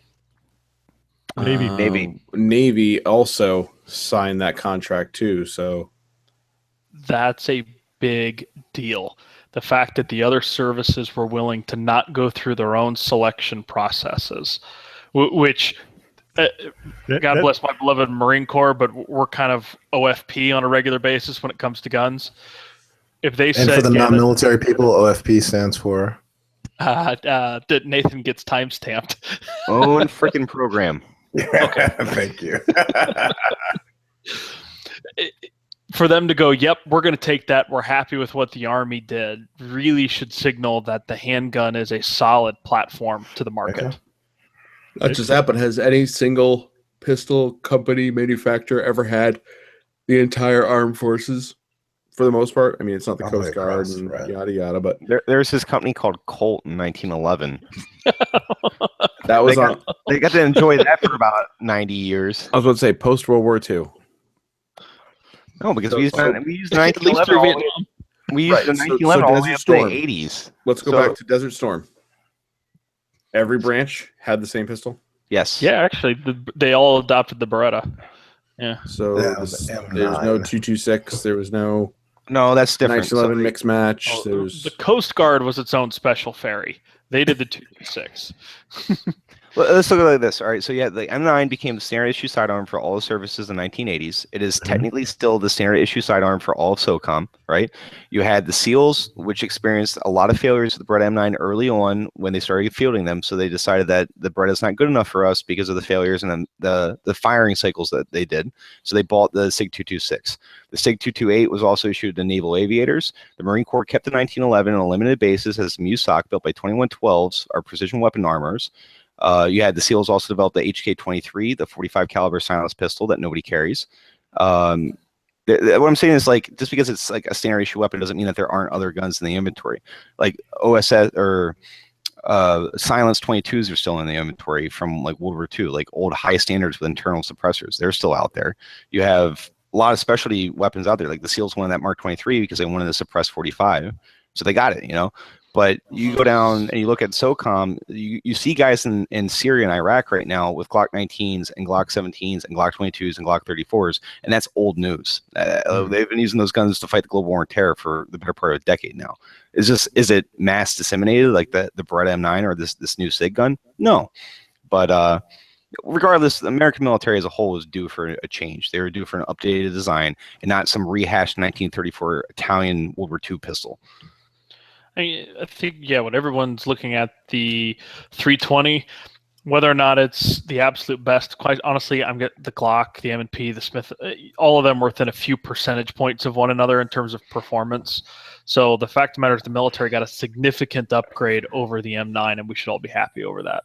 Navy also signed that contract too. So That's a big deal. The fact that the other services were willing to not go through their own selection processes, which, God bless my beloved Marine Corps, but we're kind of OFP on a regular basis when it comes to guns. If they And said, for the non-military people, OFP stands for? that Nathan gets time stamped. Own freaking program. Okay. Thank you. for them to go, yep, we're going to take that. We're happy with what the Army did, really should signal that the handgun is a solid platform to the market. Okay. Not just that, but has any single pistol company manufacturer ever had the entire armed forces for the most part? I mean, it's not the All the way Coast Guard across, and right. yada yada, but There's this company called Colt in 1911. that was They on. They got to enjoy that for about 90 years. I was going to say post World War II. No, because we used So- we used At least through 1911. Vietnam. We used Right, the so 1911 all the way Desert up to Storm. the 80s. Let's go So- back to Desert Storm. Every branch had the same pistol. Yes. Yeah, actually, they all adopted the Beretta. Yeah. So Yeah, this- the there's no M9. 226. There was no No, that's different. 1911 So mix match. Oh, There's the Coast Guard was its own special ferry. They did the 226. well, let's look at it like this. All right. So yeah, the M9 became the standard issue sidearm for all the services in the 1980s. It is technically still the standard issue sidearm for all of SOCOM, right? You had the SEALs, which experienced a lot of failures with the Beretta M9 early on when they started fielding them. So they decided that the Beretta is not good enough for us because of the failures and then the firing cycles that they did. So they bought the SIG 226. The SIG 228 was also issued to naval aviators. The Marine Corps kept the 1911 on a limited basis as MUSOC built by 2112s, our precision weapon armors. You had the SEALs also developed the HK-23, the 45 caliber silenced pistol that nobody carries. What I'm saying is, like, just because it's like a standard issue weapon doesn't mean that there aren't other guns in the inventory. Like OSS or silenced 22s are still in the inventory from like World War II, like old high standards with internal suppressors. They're still out there. You have a lot of specialty weapons out there. Like the SEALs wanted that Mark 23 because they wanted to suppress 45, so they got it. You know. But you go down and you look at SOCOM, you see guys in Syria and Iraq right now with Glock 19s and Glock 17s and Glock 22s and Glock 34s, and that's old news. They've been using those guns to fight the global war on terror for the better part of a decade now. Is it mass disseminated like the Beretta M9 or this new SIG gun? No. But regardless, the American military as a whole was due for a change. They were due for an updated design and not some rehashed 1934 Italian World War II pistol. I think, yeah, when everyone's looking at the 320, whether or not it's the absolute best, quite honestly, I'm getting the Glock, the M&P, the Smith, all of them were within a few percentage points of one another in terms of performance. So the fact of the matter is the military got a significant upgrade over the M9, and we should all be happy over that.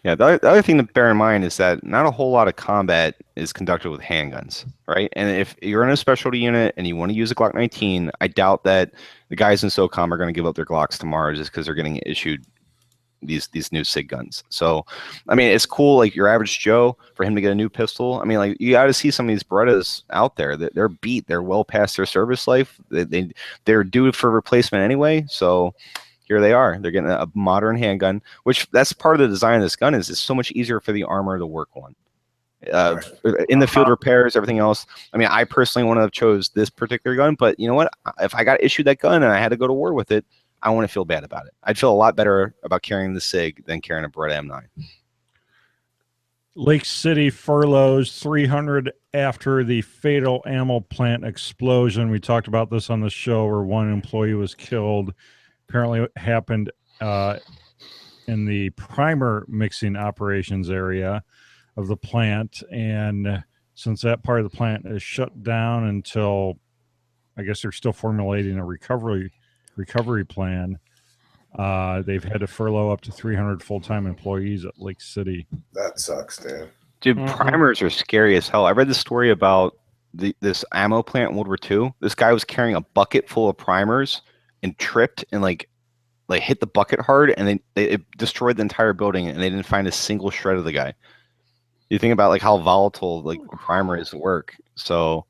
Yeah, the other thing to bear in mind is that not a whole lot of combat is conducted with handguns, right? And if you're in a specialty unit and you want to use a Glock 19, I doubt that the guys in SOCOM are going to give up their Glocks tomorrow just because they're getting issued these new SIG guns. So, I mean, it's cool, like your average Joe, for him to get a new pistol. I mean, like you got to see some of these Berettas out there. They're beat. They're well past their service life. They're due for replacement anyway. So here they are. They're getting a modern handgun, which that's part of the design of this gun is it's so much easier for the armor to work on. In the field repairs, everything else. I mean, I personally wouldn't have chose this particular gun, but you know what? If I got issued that gun and I had to go to war with it, I wouldn't feel bad about it. I'd feel a lot better about carrying the SIG than carrying a Beretta M9. Lake City furloughs 300 after the fatal ammo plant explosion. We talked about this on the show where one employee was killed. Apparently it happened in the primer mixing operations area of the plant. And since that part of the plant is shut down until, I guess they're still formulating a recovery plan, they've had to furlough up to 300 full-time employees at Lake City. That sucks, dude. Dude, Mhm. primers are scary as hell. I read the story about this ammo plant in World War II. This guy was carrying a bucket full of primers and tripped and like hit the bucket hard, and it destroyed the entire building, and they didn't find a single shred of the guy. You think about like how volatile like a primer is at work. So,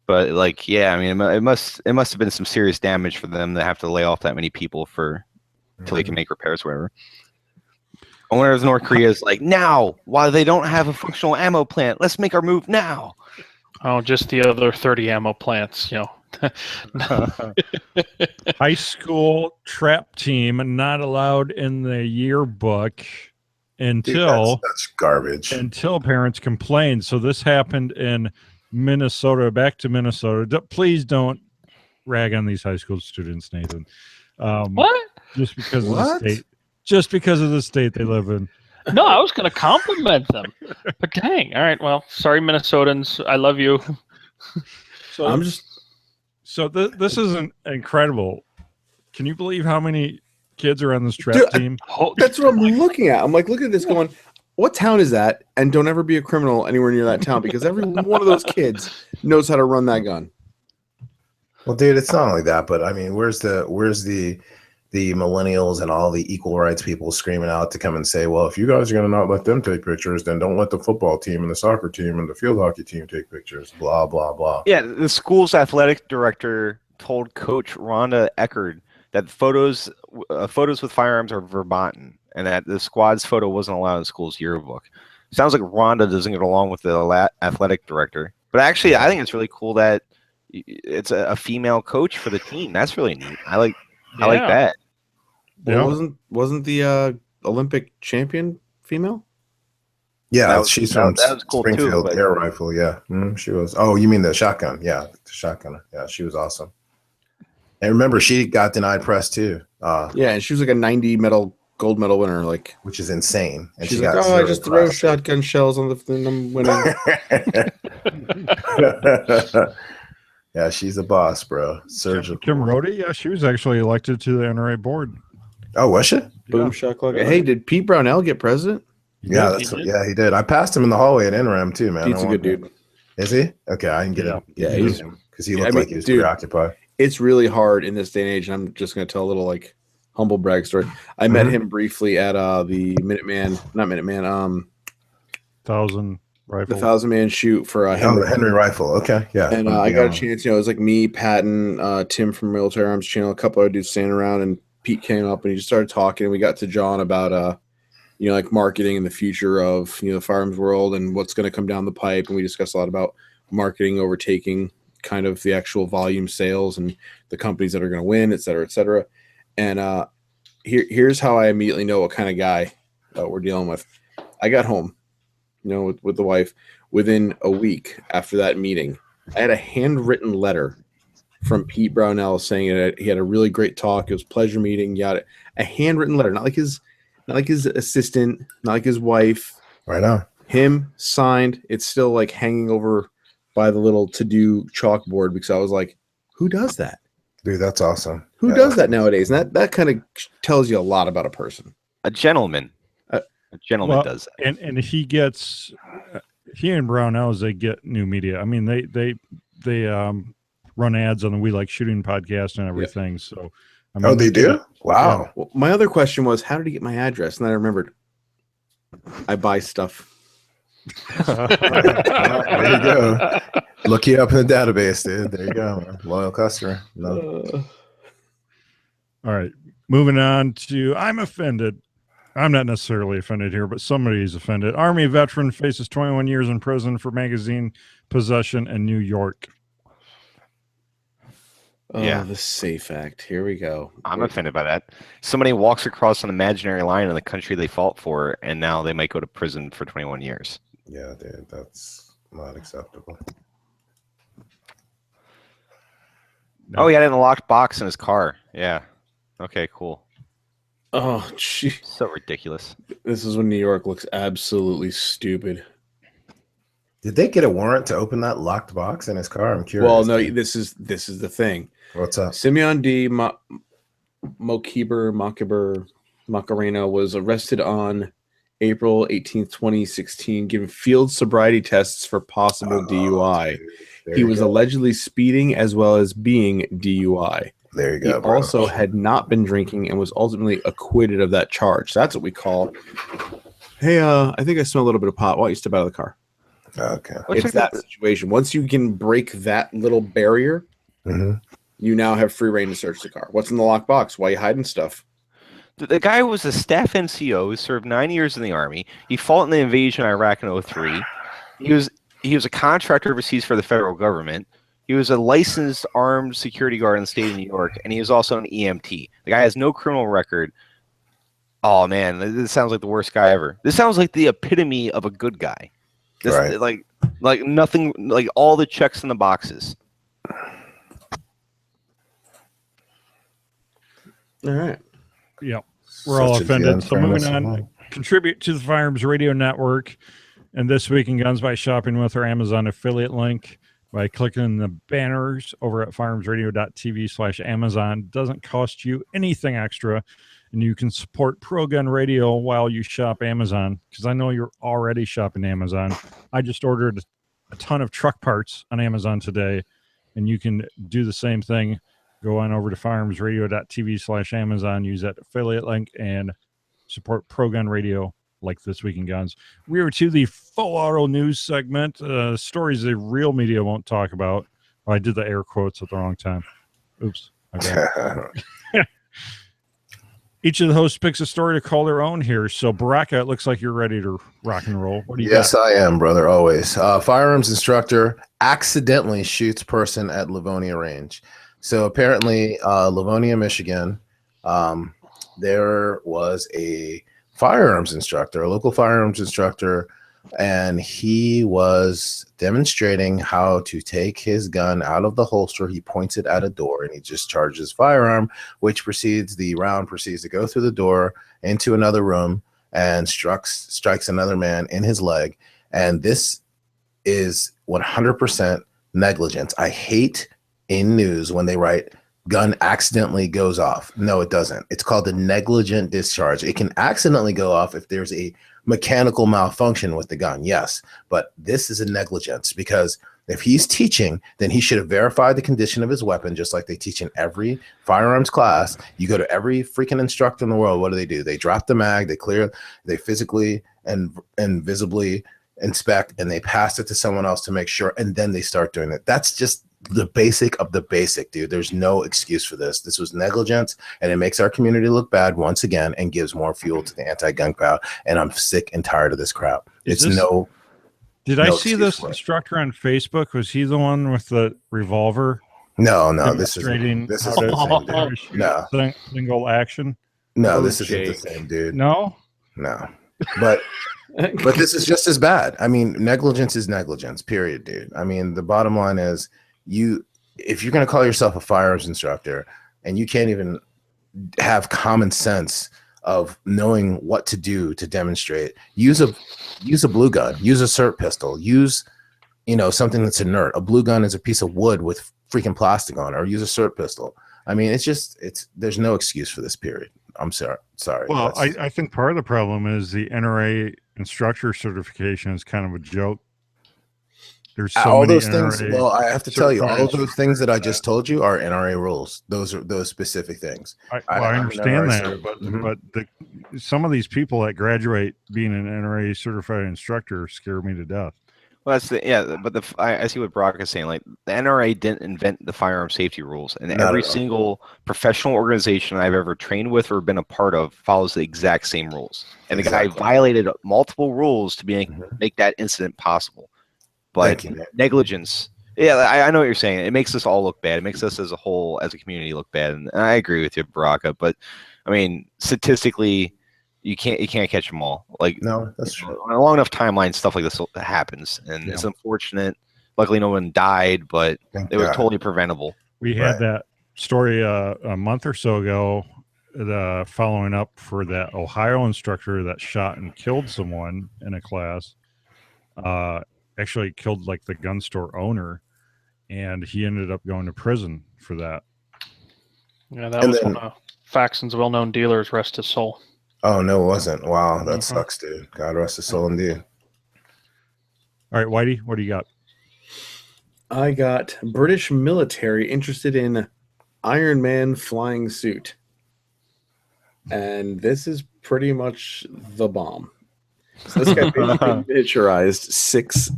but like, yeah, I mean, it must have been some serious damage for them to have to lay off that many people till they can make repairs, or whatever. I wonder if North Korea is like, now, while they don't have a functional ammo plant, let's make our move now. Oh, just the other 30 ammo plants, you know. High school trap team not allowed in the yearbook Dude, until that's garbage. until parents complained. So this happened in Minnesota. Back to Minnesota. Please don't rag on these high school students, Nathan. What? Just because of the What? state. Just because of the state they live in. No, I was going to compliment them. But dang. All right. Well, sorry, Minnesotans. I love you. So I'm just this is incredible. Can you believe how many kids are on this trap Dude, team? that's what I'm looking at. I'm like, look at this going, what town is that? And don't ever be a criminal anywhere near that town because every one of those kids knows how to run that gun. Well, dude, it's not only that, but I mean, where's the millennials and all the equal rights people screaming out to come and say, well, if you guys are going to not let them take pictures, then don't let the football team and the soccer team and the field hockey team take pictures, blah, blah, blah. Yeah, the school's athletic director told Coach Rhonda Eckerd that photos with firearms are verboten and that the squad's photo wasn't allowed in the school's yearbook. Sounds like Rhonda doesn't get along with the athletic director. But actually, I think it's really cool that it's a female coach for the team. That's really neat. I like that. Well, wasn't the Olympic champion female? Yeah, That she's was from cool too, Springfield but- air rifle. Yeah, she was. Oh, you mean the shotgun? Yeah, the shotgun. Yeah, she was awesome. And remember, she got denied press too. Yeah, and she was like a 90 gold medal winner. Like, Which is insane. And she's she like, got I zero just throw press. shotgun shells on the thing. I'm winning. Yeah, she's a boss, bro. Surgical. Kim Rhodey, yeah, she was actually elected to the NRA board. Oh, was she? Boom shakalaka. Hey, did Pete Brownell get president? Yeah, he did. I passed him in the hallway at NRAM too, man. Pete's a good dude. Is he? Okay, I can get him. Yeah, he's because he looked like he was preoccupied. It's really hard in this day and age. And I'm just going to tell a little like humble brag story. I met him briefly at the Thousand rifle. the 1,000-man shoot for Henry Rifle. Okay, yeah. And I got a chance. It was like me, Patton, Tim from Military Arms Channel, a couple other dudes standing around, and Pete came up and he just started talking. And we got to John about like marketing and the future of the firearms world and what's going to come down the pipe. And we discussed a lot about marketing overtaking kind of the actual volume sales and the companies that are going to win, et cetera, et cetera. And here's how I immediately know what kind of guy we're dealing with. I got home, with the wife. Within a week after that meeting, I had a handwritten letter from Pete Brownell saying that he had a really great talk. It was a pleasure meeting. Yada. A handwritten letter, not like his assistant, not like his wife. Right on. Him signed. It's still like hanging over by the little to-do chalkboard because I was like, who does that? Dude, that's awesome. Who does that nowadays? And that kind of tells you a lot about a person. A gentleman. A gentleman does that. And he gets he and Brownells, they get new media. I mean, they run ads on the We Like Shooting podcast and everything. Yep. So I mean, they do? Wow. Yeah. Well, my other question was, how did he get my address? And then I remembered, I buy stuff. There you go. Look you up in the database, dude. There you go, man. Loyal customer. All right. Moving on to I'm offended. I'm not necessarily offended here, but somebody's offended. Army veteran faces 21 years in prison for magazine possession in New York. Yeah, the SAFE Act. Here we go. I'm offended by that. Somebody walks across an imaginary line in the country they fought for, and now they might go to prison for 21 years. Yeah, dude, that's not acceptable. No. Oh, he had it in a locked box in his car. Yeah. Okay, cool. Oh, gee. So ridiculous. This is when New York looks absolutely stupid. Did they get a warrant to open that locked box in his car? I'm curious. Well, no, this is the thing. What's up? Simeon D. Macarena was arrested on April 18th, 2016, given field sobriety tests for possible DUI. He was allegedly speeding as well as being DUI. There you go. He also had not been drinking and was ultimately acquitted of that charge. So that's what we call, hey, I think I smell a little bit of pot. Why don't you step out of the car? Okay. It's that situation. Once you can break that little barrier, you now have free reign to search the car. What's in the locked box? Why are you hiding stuff? The guy was a staff NCO who served 9 years in the Army. He fought in the invasion of Iraq in 2003. He was a contractor overseas for the federal government. He was a licensed armed security guard in the state of New York, and he was also an EMT. The guy has no criminal record. Oh, man, this sounds like the worst guy ever. This sounds like the epitome of a good guy. This, right. Like nothing, like all the checks in the boxes. All right. Yeah, we're all offended. So moving on, contribute to the Firearms Radio Network. And this week in Guns by shopping with our Amazon affiliate link. by clicking the banners over at firearmsradio.tv/Amazon. Doesn't cost you anything extra, and you can support Pro Gun Radio while you shop Amazon, because I know you're already shopping Amazon. I just ordered a ton of truck parts on Amazon today, and you can do the same thing. Go on over to firearmsradio.tv/Amazon, use that affiliate link, and support Pro Gun Radio like This Week in Guns. We are to the full auto news segment, stories the real media won't talk about. Oh, I did the air quotes at the wrong time. Oops. Okay. Each of the hosts picks a story to call their own here. So, Baraka, it looks like you're ready to rock and roll. What do you got? Yes, I am, brother, always. Firearms instructor accidentally shoots person at Livonia range. So apparently, Livonia, Michigan, there was a firearms instructor, a local firearms instructor, and he was demonstrating how to take his gun out of the holster. He points it at a door and he just charges his firearm, which the round proceeds to go through the door into another room and strikes another man in his leg. And this is 100% negligence. I hate in news when they write gun accidentally goes off. No, it doesn't. It's called a negligent discharge. It can accidentally go off if there's a mechanical malfunction with the gun. Yes, but this is a negligence, because if he's teaching, then he should have verified the condition of his weapon, just like they teach in every firearms class. You go to every freaking instructor in the world. What do? They drop the mag, they clear, they physically and visibly inspect, and they pass it to someone else to make sure, and then they start doing it. That's just the basic of the basic, dude. There's no excuse for this. This was negligence, and it makes our community look bad once again and gives more fuel to the anti-gun crowd. And I'm sick and tired of this crap. Did I see this instructor on Facebook? Was he the one with the revolver? No, this is the same, dude. No, single action. No, this isn't the same, dude. No. But this is just as bad. I mean, negligence is negligence, period, dude. I mean, the bottom line is, if you're going to call yourself a firearms instructor and you can't even have common sense of knowing what to do to demonstrate, use a blue gun, use a SIRT pistol, use something that's inert. A blue gun is a piece of wood with freaking plastic on it, or use a SIRT pistol. I mean, there's no excuse for this, period. I'm sorry. Well, I think part of the problem is the NRA instructor certification is kind of a joke. There's all those things. Well, I have to tell you, all of those things that I just told you are NRA rules. Those are those specific things. I understand that, but some of these people that graduate being an NRA certified instructor scare me to death. Well, but I see what Brock is saying. Like, the NRA didn't invent the firearm safety rules, and every single professional organization I've ever trained with or been a part of follows the exact same rules. And the guy violated multiple rules to make that incident possible. But negligence, I know what you're saying. It makes us all look bad. It makes us as a whole, as a community, look bad. And I agree with you, Baraka. But I mean, statistically, you can't catch them all. Like, no, that's true. On a long enough timeline, stuff like this happens, and it's unfortunate. Luckily, no one died, but it was totally preventable. We had that story a month or so ago, following up for that Ohio instructor that shot and killed someone in a class. Actually killed like the gun store owner, and he ended up going to prison for that. Yeah, that was one of Faxon's well-known dealers. Rest his soul. Oh no, it wasn't. Wow, that sucks, dude. God rest his soul indeed. All right, Whitey, what do you got? I got British military interested in Iron Man flying suit, and this is pretty much the bomb. So this guy basically miniaturized 6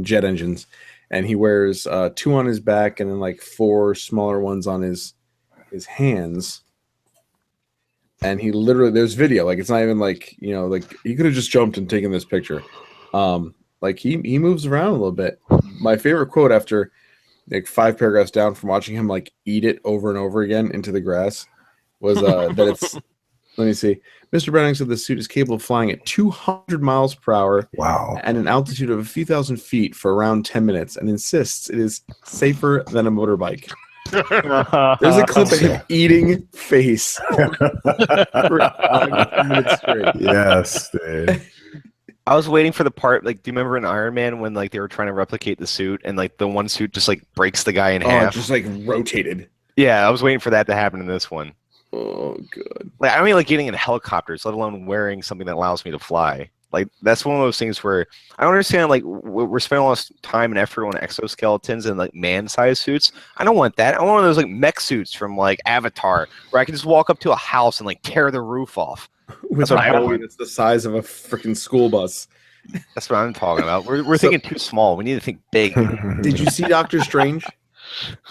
jet engines, and he wears 2 on his back and then like 4 smaller ones on his hands. And he literally, there's video, like it's not even like, like he could have just jumped and taken this picture. Like he moves around a little bit. My favorite quote after like 5 paragraphs down from watching him like eat it over and over again into the grass was that it's, let me see. Mr. Browning said the suit is capable of flying at 200 miles per hour. Wow. At an altitude of a few thousand feet for around 10 minutes, and insists it is safer than a motorbike. There's a clip of him eating face for 10 minutes straight. Yes, dude. I was waiting for the part, like, do you remember in Iron Man when, like, they were trying to replicate the suit and, like, the one suit just, like, breaks the guy in half? just like rotated. Yeah, I was waiting for that to happen in this one. Oh, good. Like, I don't mean, like, getting in helicopters, let alone wearing something that allows me to fly. Like, that's one of those things where I don't understand, like, we're spending a lot of time and effort on exoskeletons and, like, man-sized suits. I don't want that. I want one of those, like, mech suits from, like, Avatar where I can just walk up to a house and, like, tear the roof off. With what a I body want. that's the size of a freaking school bus. That's what I'm talking about. We're So- thinking too small. We need to think big. Did you see Doctor Strange?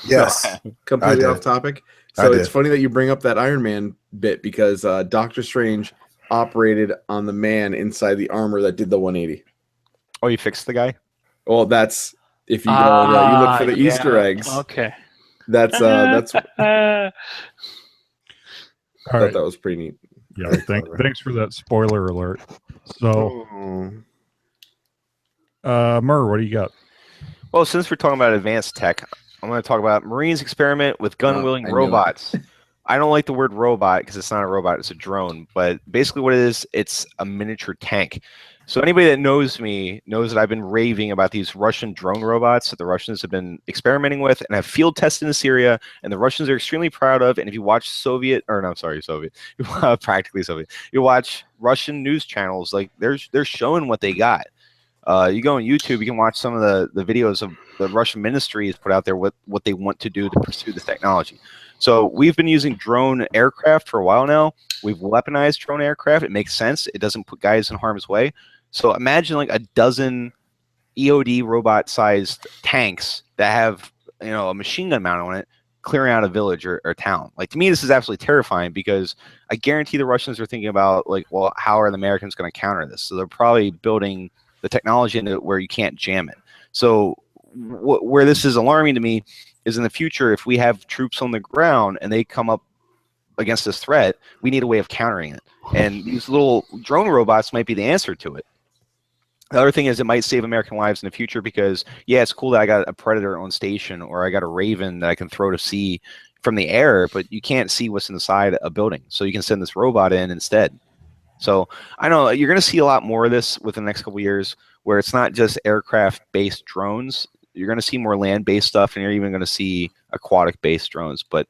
Yes. Completely I off did. topic. I So did. it's funny that you bring up that Iron Man bit because Doctor Strange operated on the man inside the armor that did the 180. Oh, you fixed the guy? Well, that's if you go, you look for the Easter eggs. Okay. That's I All thought right. that was pretty neat. Yeah. Very clever. Thanks for that spoiler alert. So, Oh. Murr, what do you got? Well, since we're talking about advanced tech, I'm going to talk about Marines experiment with gun-wielding I knew it. robots. I don't like the word robot because it's not a robot, it's a drone. But basically what it is, it's a miniature tank. So anybody that knows me knows that I've been raving about these Russian drone robots that the Russians have been experimenting with and have field tested in Syria, and the Russians are extremely proud of. And if you watch practically Soviet, you watch Russian news channels, like they're showing what they got. You go on YouTube, you can watch some of the videos of the Russian ministry has put out there what they want to do to pursue this technology. So we've been using drone aircraft for a while now. We've weaponized drone aircraft. It makes sense. It doesn't put guys in harm's way. So imagine like a dozen EOD robot-sized tanks that have a machine gun mount on it, clearing out a village or town. Like, to me, this is absolutely terrifying because I guarantee the Russians are thinking about, like, well, how are the Americans going to counter this? So they're probably building the technology into it where you can't jam it. So where this is alarming to me is in the future, if we have troops on the ground and they come up against this threat, we need a way of countering it. And these little drone robots might be the answer to it. The other thing is it might save American lives in the future because, yeah, it's cool that I got a Predator on station or I got a Raven that I can throw to sea from the air, but you can't see what's inside a building. So you can send this robot in instead. So I know you're going to see a lot more of this within the next couple of years where it's not just aircraft-based drones. You're going to see more land-based stuff, and you're even going to see aquatic-based drones. But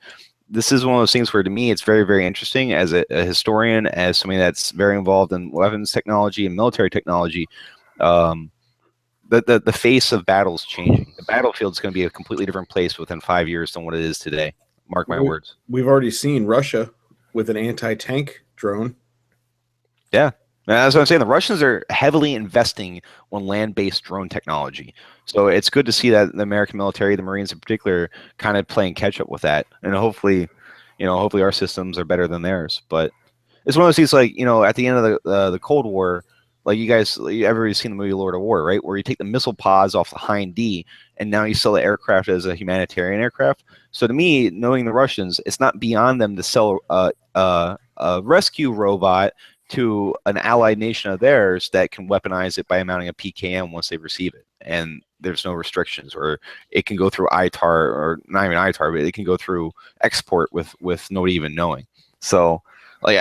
this is one of those things where, to me, it's very, very interesting as a historian, as somebody that's very involved in weapons technology and military technology. The face of battle is changing. The battlefield is going to be a completely different place within 5 years than what it is today. Mark my words. We've already seen Russia with an anti-tank drone. Yeah. That's what I'm saying. The Russians are heavily investing on land-based drone technology. So it's good to see that the American military, the Marines in particular, kind of playing catch-up with that. And hopefully our systems are better than theirs. But it's one of those things like, at the end of the Cold War, like everybody's seen the movie Lord of War, right? Where you take the missile pods off the Hind D, and now you sell the aircraft as a humanitarian aircraft. So to me, knowing the Russians, it's not beyond them to sell a rescue robot to an allied nation of theirs that can weaponize it by mounting a PKM once they receive it. And there's no restrictions, or it can go through ITAR, or not even ITAR, but it can go through export with nobody even knowing. So, like,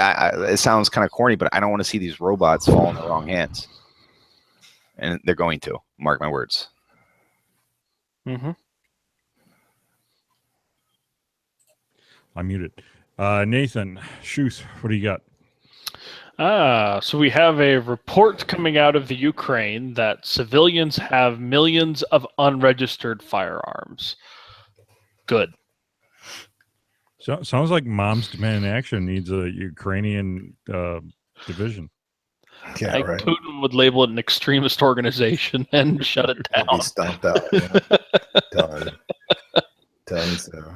it sounds kind of corny, but I don't want to see these robots fall in the wrong hands. And they're going to, mark my words. Mm-hmm. I'm muted. Nathan, shoot, what do you got? So we have a report coming out of the Ukraine that civilians have millions of unregistered firearms. Good. So, sounds like Moms Demand Action needs a Ukrainian division. Yeah, right. Putin would label it an extremist organization and shut it He'll down. be stomped out. Yeah. Done. Done. So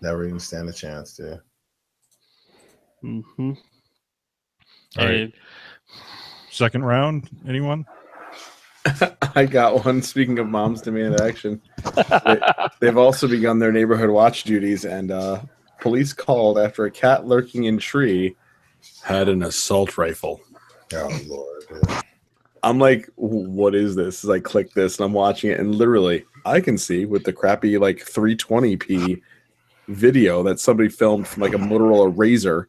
never even stand a chance to. Mm-hmm. All right. Second round, anyone? I got one. Speaking of Moms Demand Action, they've also begun their neighborhood watch duties, and police called after a cat lurking in tree had an assault rifle. Oh Lord! Yeah. I'm like, what is this? I click this, and I'm watching it, and literally, I can see with the crappy like 320p video that somebody filmed from like a Motorola Razr.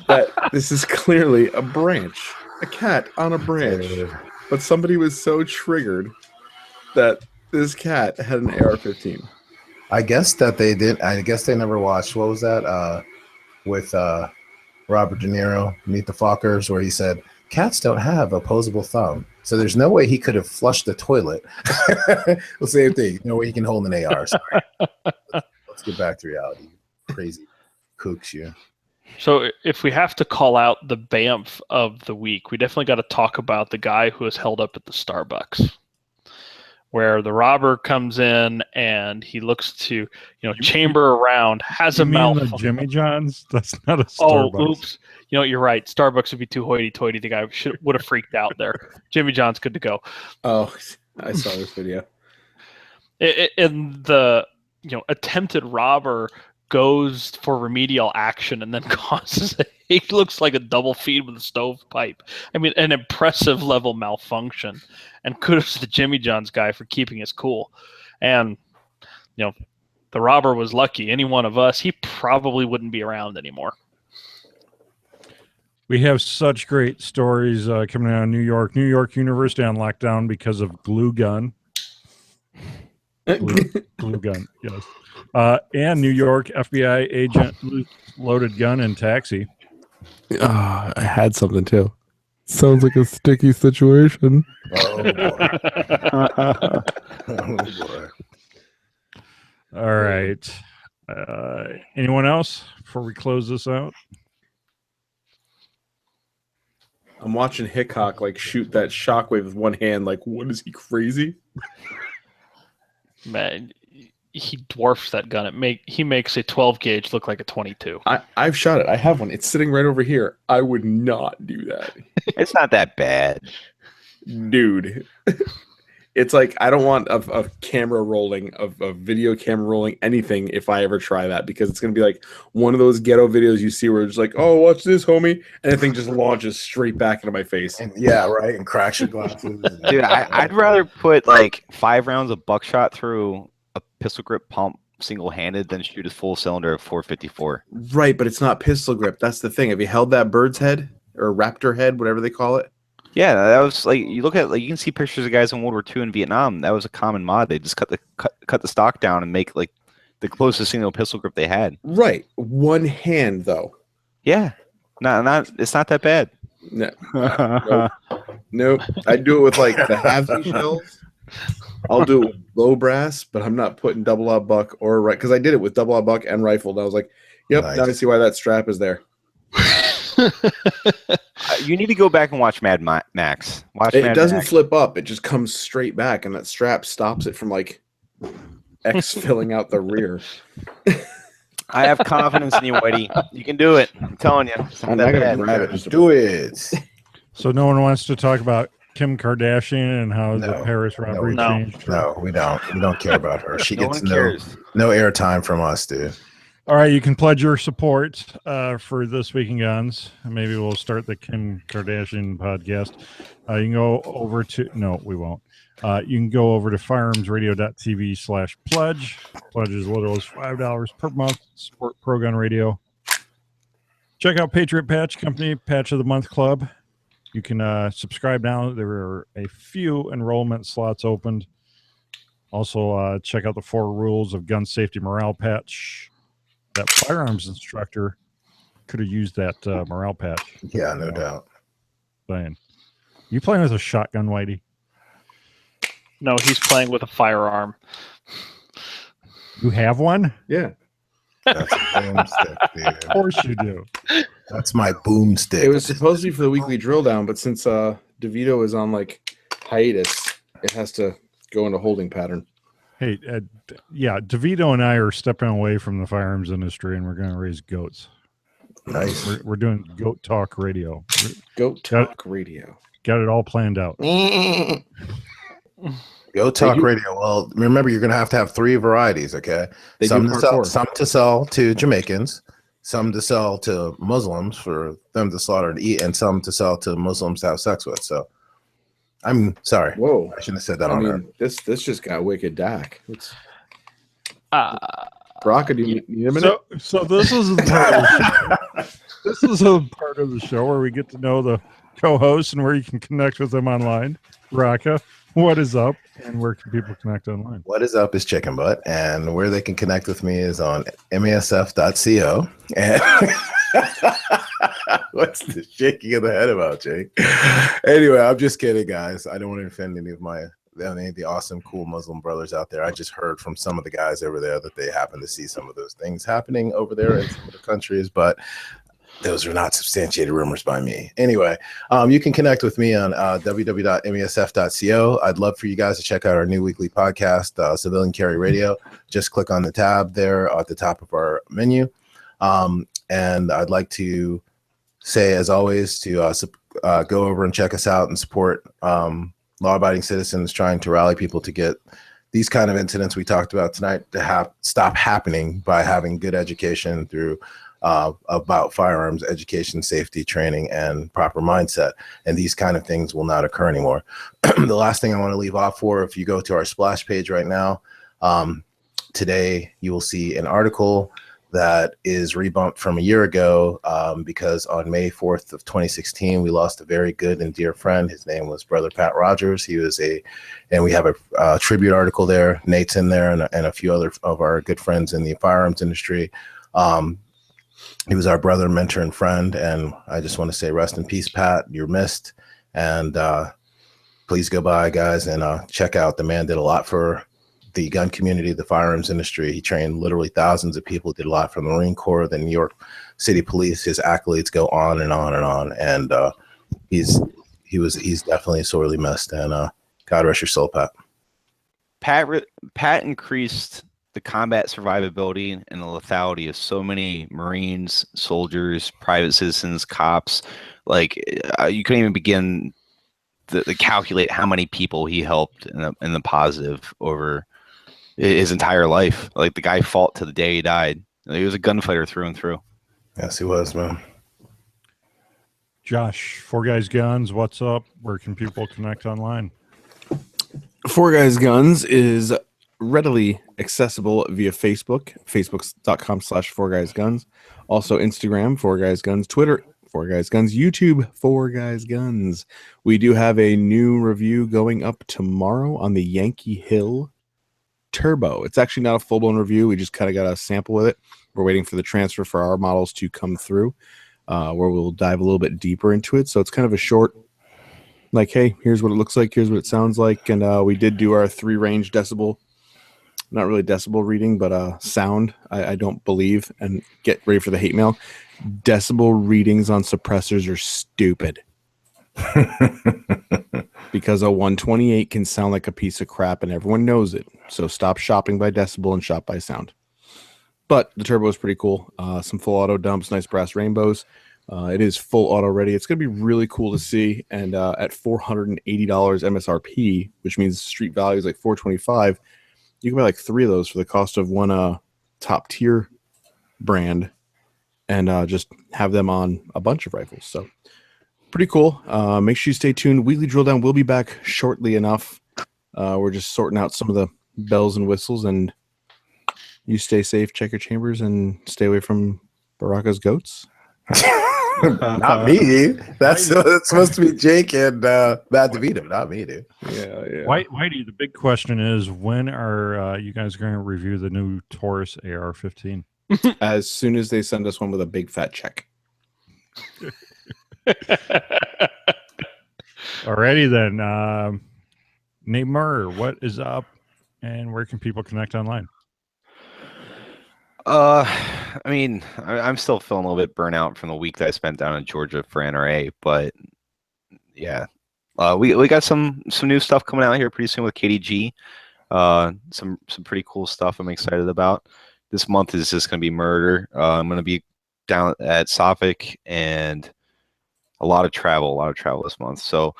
that this is clearly a branch, a cat on a branch. But somebody was so triggered that this cat had an AR-15. I guess that they did. I guess they never watched. What was that? With Robert De Niro, Meet the Fockers, where he said cats don't have opposable thumb, so there's no way he could have flushed the toilet. The same thing. No way he can hold an AR. Sorry. Let's get back to reality. Crazy kooks, you. So if we have to call out the BAMF of the week, we definitely got to talk about the guy who was held up at the Starbucks, where the robber comes in and he looks to, chamber around, has a mouth. The Jimmy John's? That's not a Starbucks. Oh, oops. You're right. Starbucks would be too hoity-toity. The guy would have freaked out there. Jimmy John's good to go. Oh, I saw this video. And the attempted robber goes for remedial action and then causes he looks like a double feed with a stovepipe. I mean, an impressive level malfunction. And kudos to the Jimmy John's guy for keeping his cool. And the robber was lucky. Any one of us, he probably wouldn't be around anymore. We have such great stories coming out of New York. New York University on lockdown because of glue gun. Glue gun, yes. And New York FBI agent loaded gun in taxi. I had something too. Sounds like a sticky situation. Oh boy. Oh boy. All right. Anyone else before we close this out? I'm watching Hickok shoot that shockwave with one hand. What is he, crazy? Man, he dwarfs that gun. He makes a 12 gauge look like a 22. I've shot it. I have one. It's sitting right over here. I would not do that. It's not that bad. Dude. It's like I don't want a camera rolling, a video camera rolling, anything if I ever try that, because it's going to be like one of those ghetto videos you see where it's like, oh, watch this, homie, and the thing just launches straight back into my face. And, yeah, right, and cracks your glasses. Dude, I'd rather put 5 rounds of buckshot through a pistol grip pump single-handed than shoot a full cylinder of 454. Right, but it's not pistol grip. That's the thing. Have you held that bird's head or raptor head, whatever they call it? Yeah, that was you look at you can see pictures of guys in World War II in Vietnam. That was a common mod. They just cut the stock down and make the closest single pistol grip they had. Right, one hand though. Yeah, it's not that bad. No, nope. I do it with the halvesy shells. I'll do it with low brass, but I'm not putting double aught buck or right, because I did it with double aught buck and rifle. And I was like, yep, Nice. Now I see why that strap is there. You need to go back and watch Mad Max. It doesn't flip up; it just comes straight back, and that strap stops it from filling out the rear. I have confidence in you, Whitey. You can do it. I'm telling you. It's not that bad. Let's do it. So no one wants to talk about Kim Kardashian and how the Paris robbery changed. No, we don't. We don't care about her. She No gets one cares. no airtime from us, dude. All right, you can pledge your support for This Week in Guns. Maybe we'll start the Kim Kardashian podcast. You can go over to... No, we won't. You can go over to firearmsradio.tv/pledge. Pledge is as little as $5 per month. Support Pro Gun Radio. Check out Patriot Patch Company, Patch of the Month Club. You can subscribe now. There are a few enrollment slots opened. Also, check out the 4 rules of gun safety morale patch. That firearms instructor could have used that morale patch. Yeah, no doubt. Saying, you playing with a shotgun, Whitey? No, he's playing with a firearm. You have one? Yeah. That's a boomstick, dude. Of course you do. That's my boomstick. It was supposed to be for the weekly drill down, but since DeVito is on hiatus, it has to go into holding pattern. Hey, yeah, DeVito and I are stepping away from the firearms industry, and we're going to raise goats. Nice. We're doing Goat Talk Radio. Goat Talk Radio. Got it all planned out. Go Talk Radio. Well, remember, you're going to have 3 varieties, okay? They some do to part 4. some to sell to Jamaicans, some to sell to Muslims for them to slaughter and eat, and some to sell to Muslims to have sex with. So, I'm sorry. Whoa. I shouldn't have said that I on mean, there. this just got wicked dark. Baraka, do you need a minute? So this is the part of the show. This is a part of the show where we get to know the co-hosts and where you can connect with them online. Raka, what is up, and where can people connect online? What is up is Chicken Butt, and where they can connect with me is on masf.co. And what's the shaking of the head about, Jake? Anyway, I'm just kidding, guys. I don't want to offend any of the awesome, cool Muslim brothers out there. I just heard from some of the guys over there that they happen to see some of those things happening over there in some of the countries, but those are not substantiated rumors by me. Anyway, you can connect with me on www.mesf.co. I'd love for you guys to check out our new weekly podcast, Civilian Carry Radio. Just click on the tab there at the top of our menu. And I'd like to say, as always, to go over and check us out and support law-abiding citizens trying to rally people to get these kind of incidents we talked about tonight to stop happening by having good education through about firearms education, safety training, and proper mindset. And these kind of things will not occur anymore. The last thing I want to leave off for, if you go to our splash page right now, today you will see an article that is rebumped from a year ago because on May 4th of 2016, we lost a very good and dear friend. His name was Brother Pat Rogers. He was and we have a tribute article there. Nate's in there and a few other of our good friends in the firearms industry. He was our brother, mentor, and friend. And I just want to say rest in peace, Pat. You're missed. And please go by, guys, and check out. The man did a lot for the gun community, the firearms industry. He trained literally thousands of people, did a lot for the Marine Corps, the New York City Police. His accolades go on and on and on. And he's definitely sorely missed. And God rest your soul, Pat. Pat increased the combat survivability and the lethality of so many Marines, soldiers, private citizens, cops. Like you couldn't even begin to calculate how many people he helped in the positive over his entire life. Like the guy fought to the day he died. He was a gunfighter through and through. Yes, he was, man. Josh, Four Guys Guns, what's up? Where can people connect online? Four Guys Guns is readily accessible via Facebook, facebook.com/4guysguns. Also Instagram, 4guysguns, Twitter, 4guysguns, YouTube, 4guysguns. We do have a new review going up tomorrow on the Yankee Hill Turbo. It's actually not a full-blown review. We just kind of got a sample with it. We're waiting for the transfer for our models to come through, where we'll dive a little bit deeper into it. So it's kind of a short, like, hey, here's what it looks like, here's what it sounds like. And we did do our 3-range decibel, not really decibel reading, but sound, I don't believe, and get ready for the hate mail. Decibel readings on suppressors are stupid. Because a 128 can sound like a piece of crap and everyone knows it. So stop shopping by decibel and shop by sound. But the turbo is pretty cool. Some full auto dumps, nice brass rainbows. It is full auto ready. It's going to be really cool to see. And at $480 MSRP, which means street value is like $425, you can buy like 3 of those for the cost of one top tier brand and just have them on a bunch of rifles. So pretty cool. Make sure you stay tuned. Weekly Drill Down will be back shortly enough. We're just sorting out some of the bells and whistles, and you stay safe, check your chambers, and stay away from Baraka's goats. Not me. That's supposed to be Jake and Matt DeVito, not me, dude. Yeah. Whitey, the big question is, when are you guys going to review the new Taurus AR-15? As soon as they send us one with a big fat check. Alrighty then. Nate Murr, what is up, and where can people connect online? I mean, I'm still feeling a little bit burnout from the week that I spent down in Georgia for NRA, but yeah, we got some new stuff coming out here pretty soon with KDG. Some pretty cool stuff I'm excited about. This month is just going to be murder. I'm going to be down at Suffolk and a lot of travel this month. So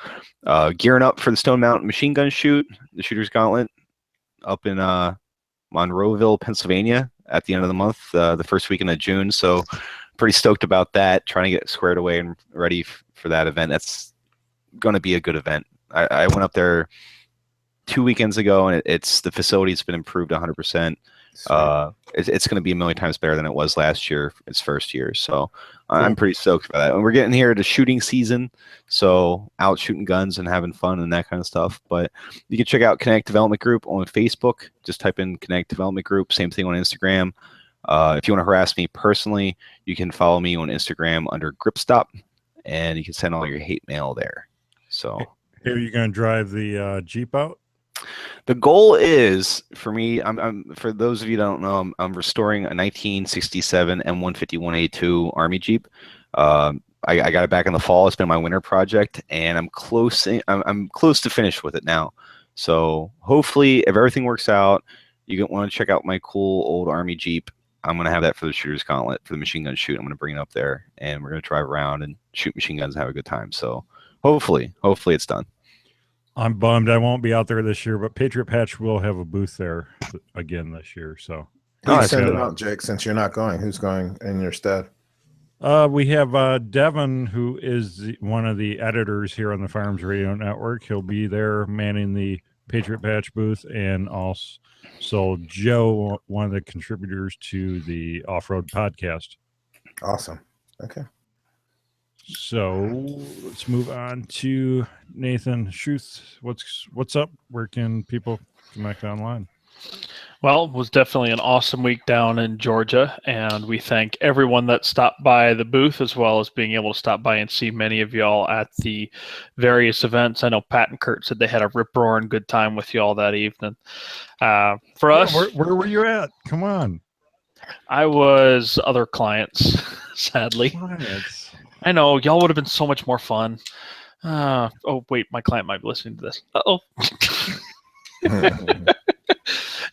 gearing up for the Stone Mountain machine gun shoot, the Shooter's Gauntlet up in Monroeville, Pennsylvania at the end of the month, the first weekend of June. So pretty stoked about that, trying to get squared away and ready for that event. That's going to be a good event. I went up there 2 weekends ago, and the facility's been improved 100%. Sweet. It's going to be a million times better than it was last year, its first year. So I'm pretty stoked for that. And we're getting here to shooting season, so out shooting guns and having fun and that kind of stuff. But you can check out Kinetic Development Group on Facebook. Just type in Kinetic Development Group. Same thing on Instagram. If you want to harass me personally, you can follow me on Instagram under GripStop, and you can send all your hate mail there. So, Are you going to drive the Jeep out? the goal is for me. I'm for those of you who don't know, I'm restoring a 1967 M151A2 Army Jeep. I got it back in the fall. It's been my winter project, and I'm close to finish with it now. So hopefully, if everything works out, you want to check out my cool old Army Jeep. I'm going to have that for the Shooter's Gauntlet, for the machine gun shoot. I'm going to bring it up there, and we're going to drive around and shoot machine guns and have a good time. So hopefully it's done. I'm bummed I won't be out there this year, but Patriot Patch will have a booth there again this year. So Please send it out, Jake, since you're not going. Who's going in your stead? we have Devin, who is one of the editors here on the Firearms Radio Network. He'll be there manning the Patriot Patch booth, and also Joe, one of the contributors to the Off-Road podcast. Awesome. Okay. So let's move on to Nathan Schuth. What's up? Where can people connect online? Well, it was definitely an awesome week down in Georgia, and we thank everyone that stopped by the booth, as well as being able to stop by and see many of y'all at the various events. I know Pat and Kurt said they had a rip-roaring good time with y'all that evening. For us, where were you at? Come on. I was other clients, sadly. Clients. I know, y'all would have been so much more fun. Oh, wait, my client might be listening to this. Uh-oh.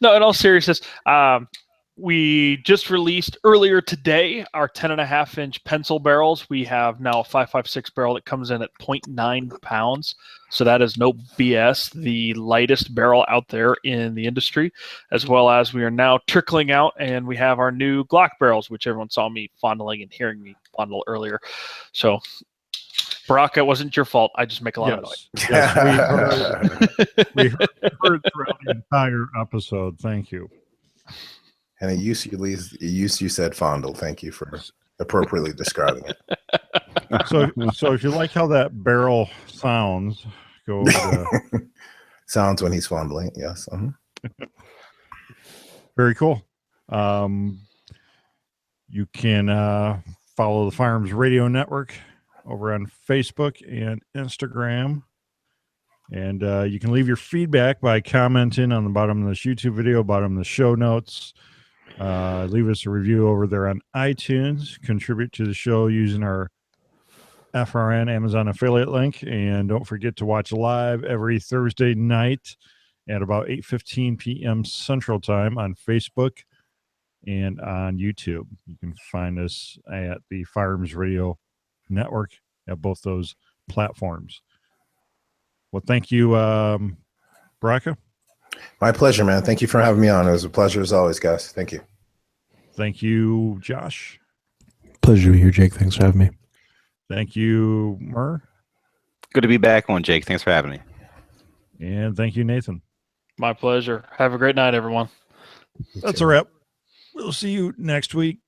No, in all seriousness, we just released earlier today our 10.5-inch pencil barrels. We have now a 5.56 barrel that comes in at 0.9 pounds. So that is no BS, the lightest barrel out there in the industry, as well as we are now trickling out, and we have our new Glock barrels, which everyone saw me fondling and hearing me fondle earlier. So, Barack, it wasn't your fault. I just make a lot of noise. Yes, we heard throughout the entire episode. Thank you. And it used you said fondle. Thank you for appropriately describing it. So if you like how that barrel sounds, go over to... Sounds when he's fondling. Yes. Uh-huh. Very cool. You can follow the Firearms Radio Network over on Facebook and Instagram. And you can leave your feedback by commenting on the bottom of this YouTube video, bottom of the show notes. Leave us a review over there on iTunes. Contribute to the show using our FRN Amazon affiliate link. And don't forget to watch live every Thursday night at about 8:15 p.m. Central Time on Facebook and on YouTube. You can find us at the Firearms Radio Network at both those platforms. Well, thank you, Baraka. My pleasure, man. Thank you for having me on. It was a pleasure as always, guys. Thank you. Thank you, Josh. Pleasure to be here, Jake. Thanks for having me. Thank you, Murr. Good to be back on, Jake. Thanks for having me. And thank you, Nathan. My pleasure. Have a great night, everyone. That's a wrap. We'll see you next week.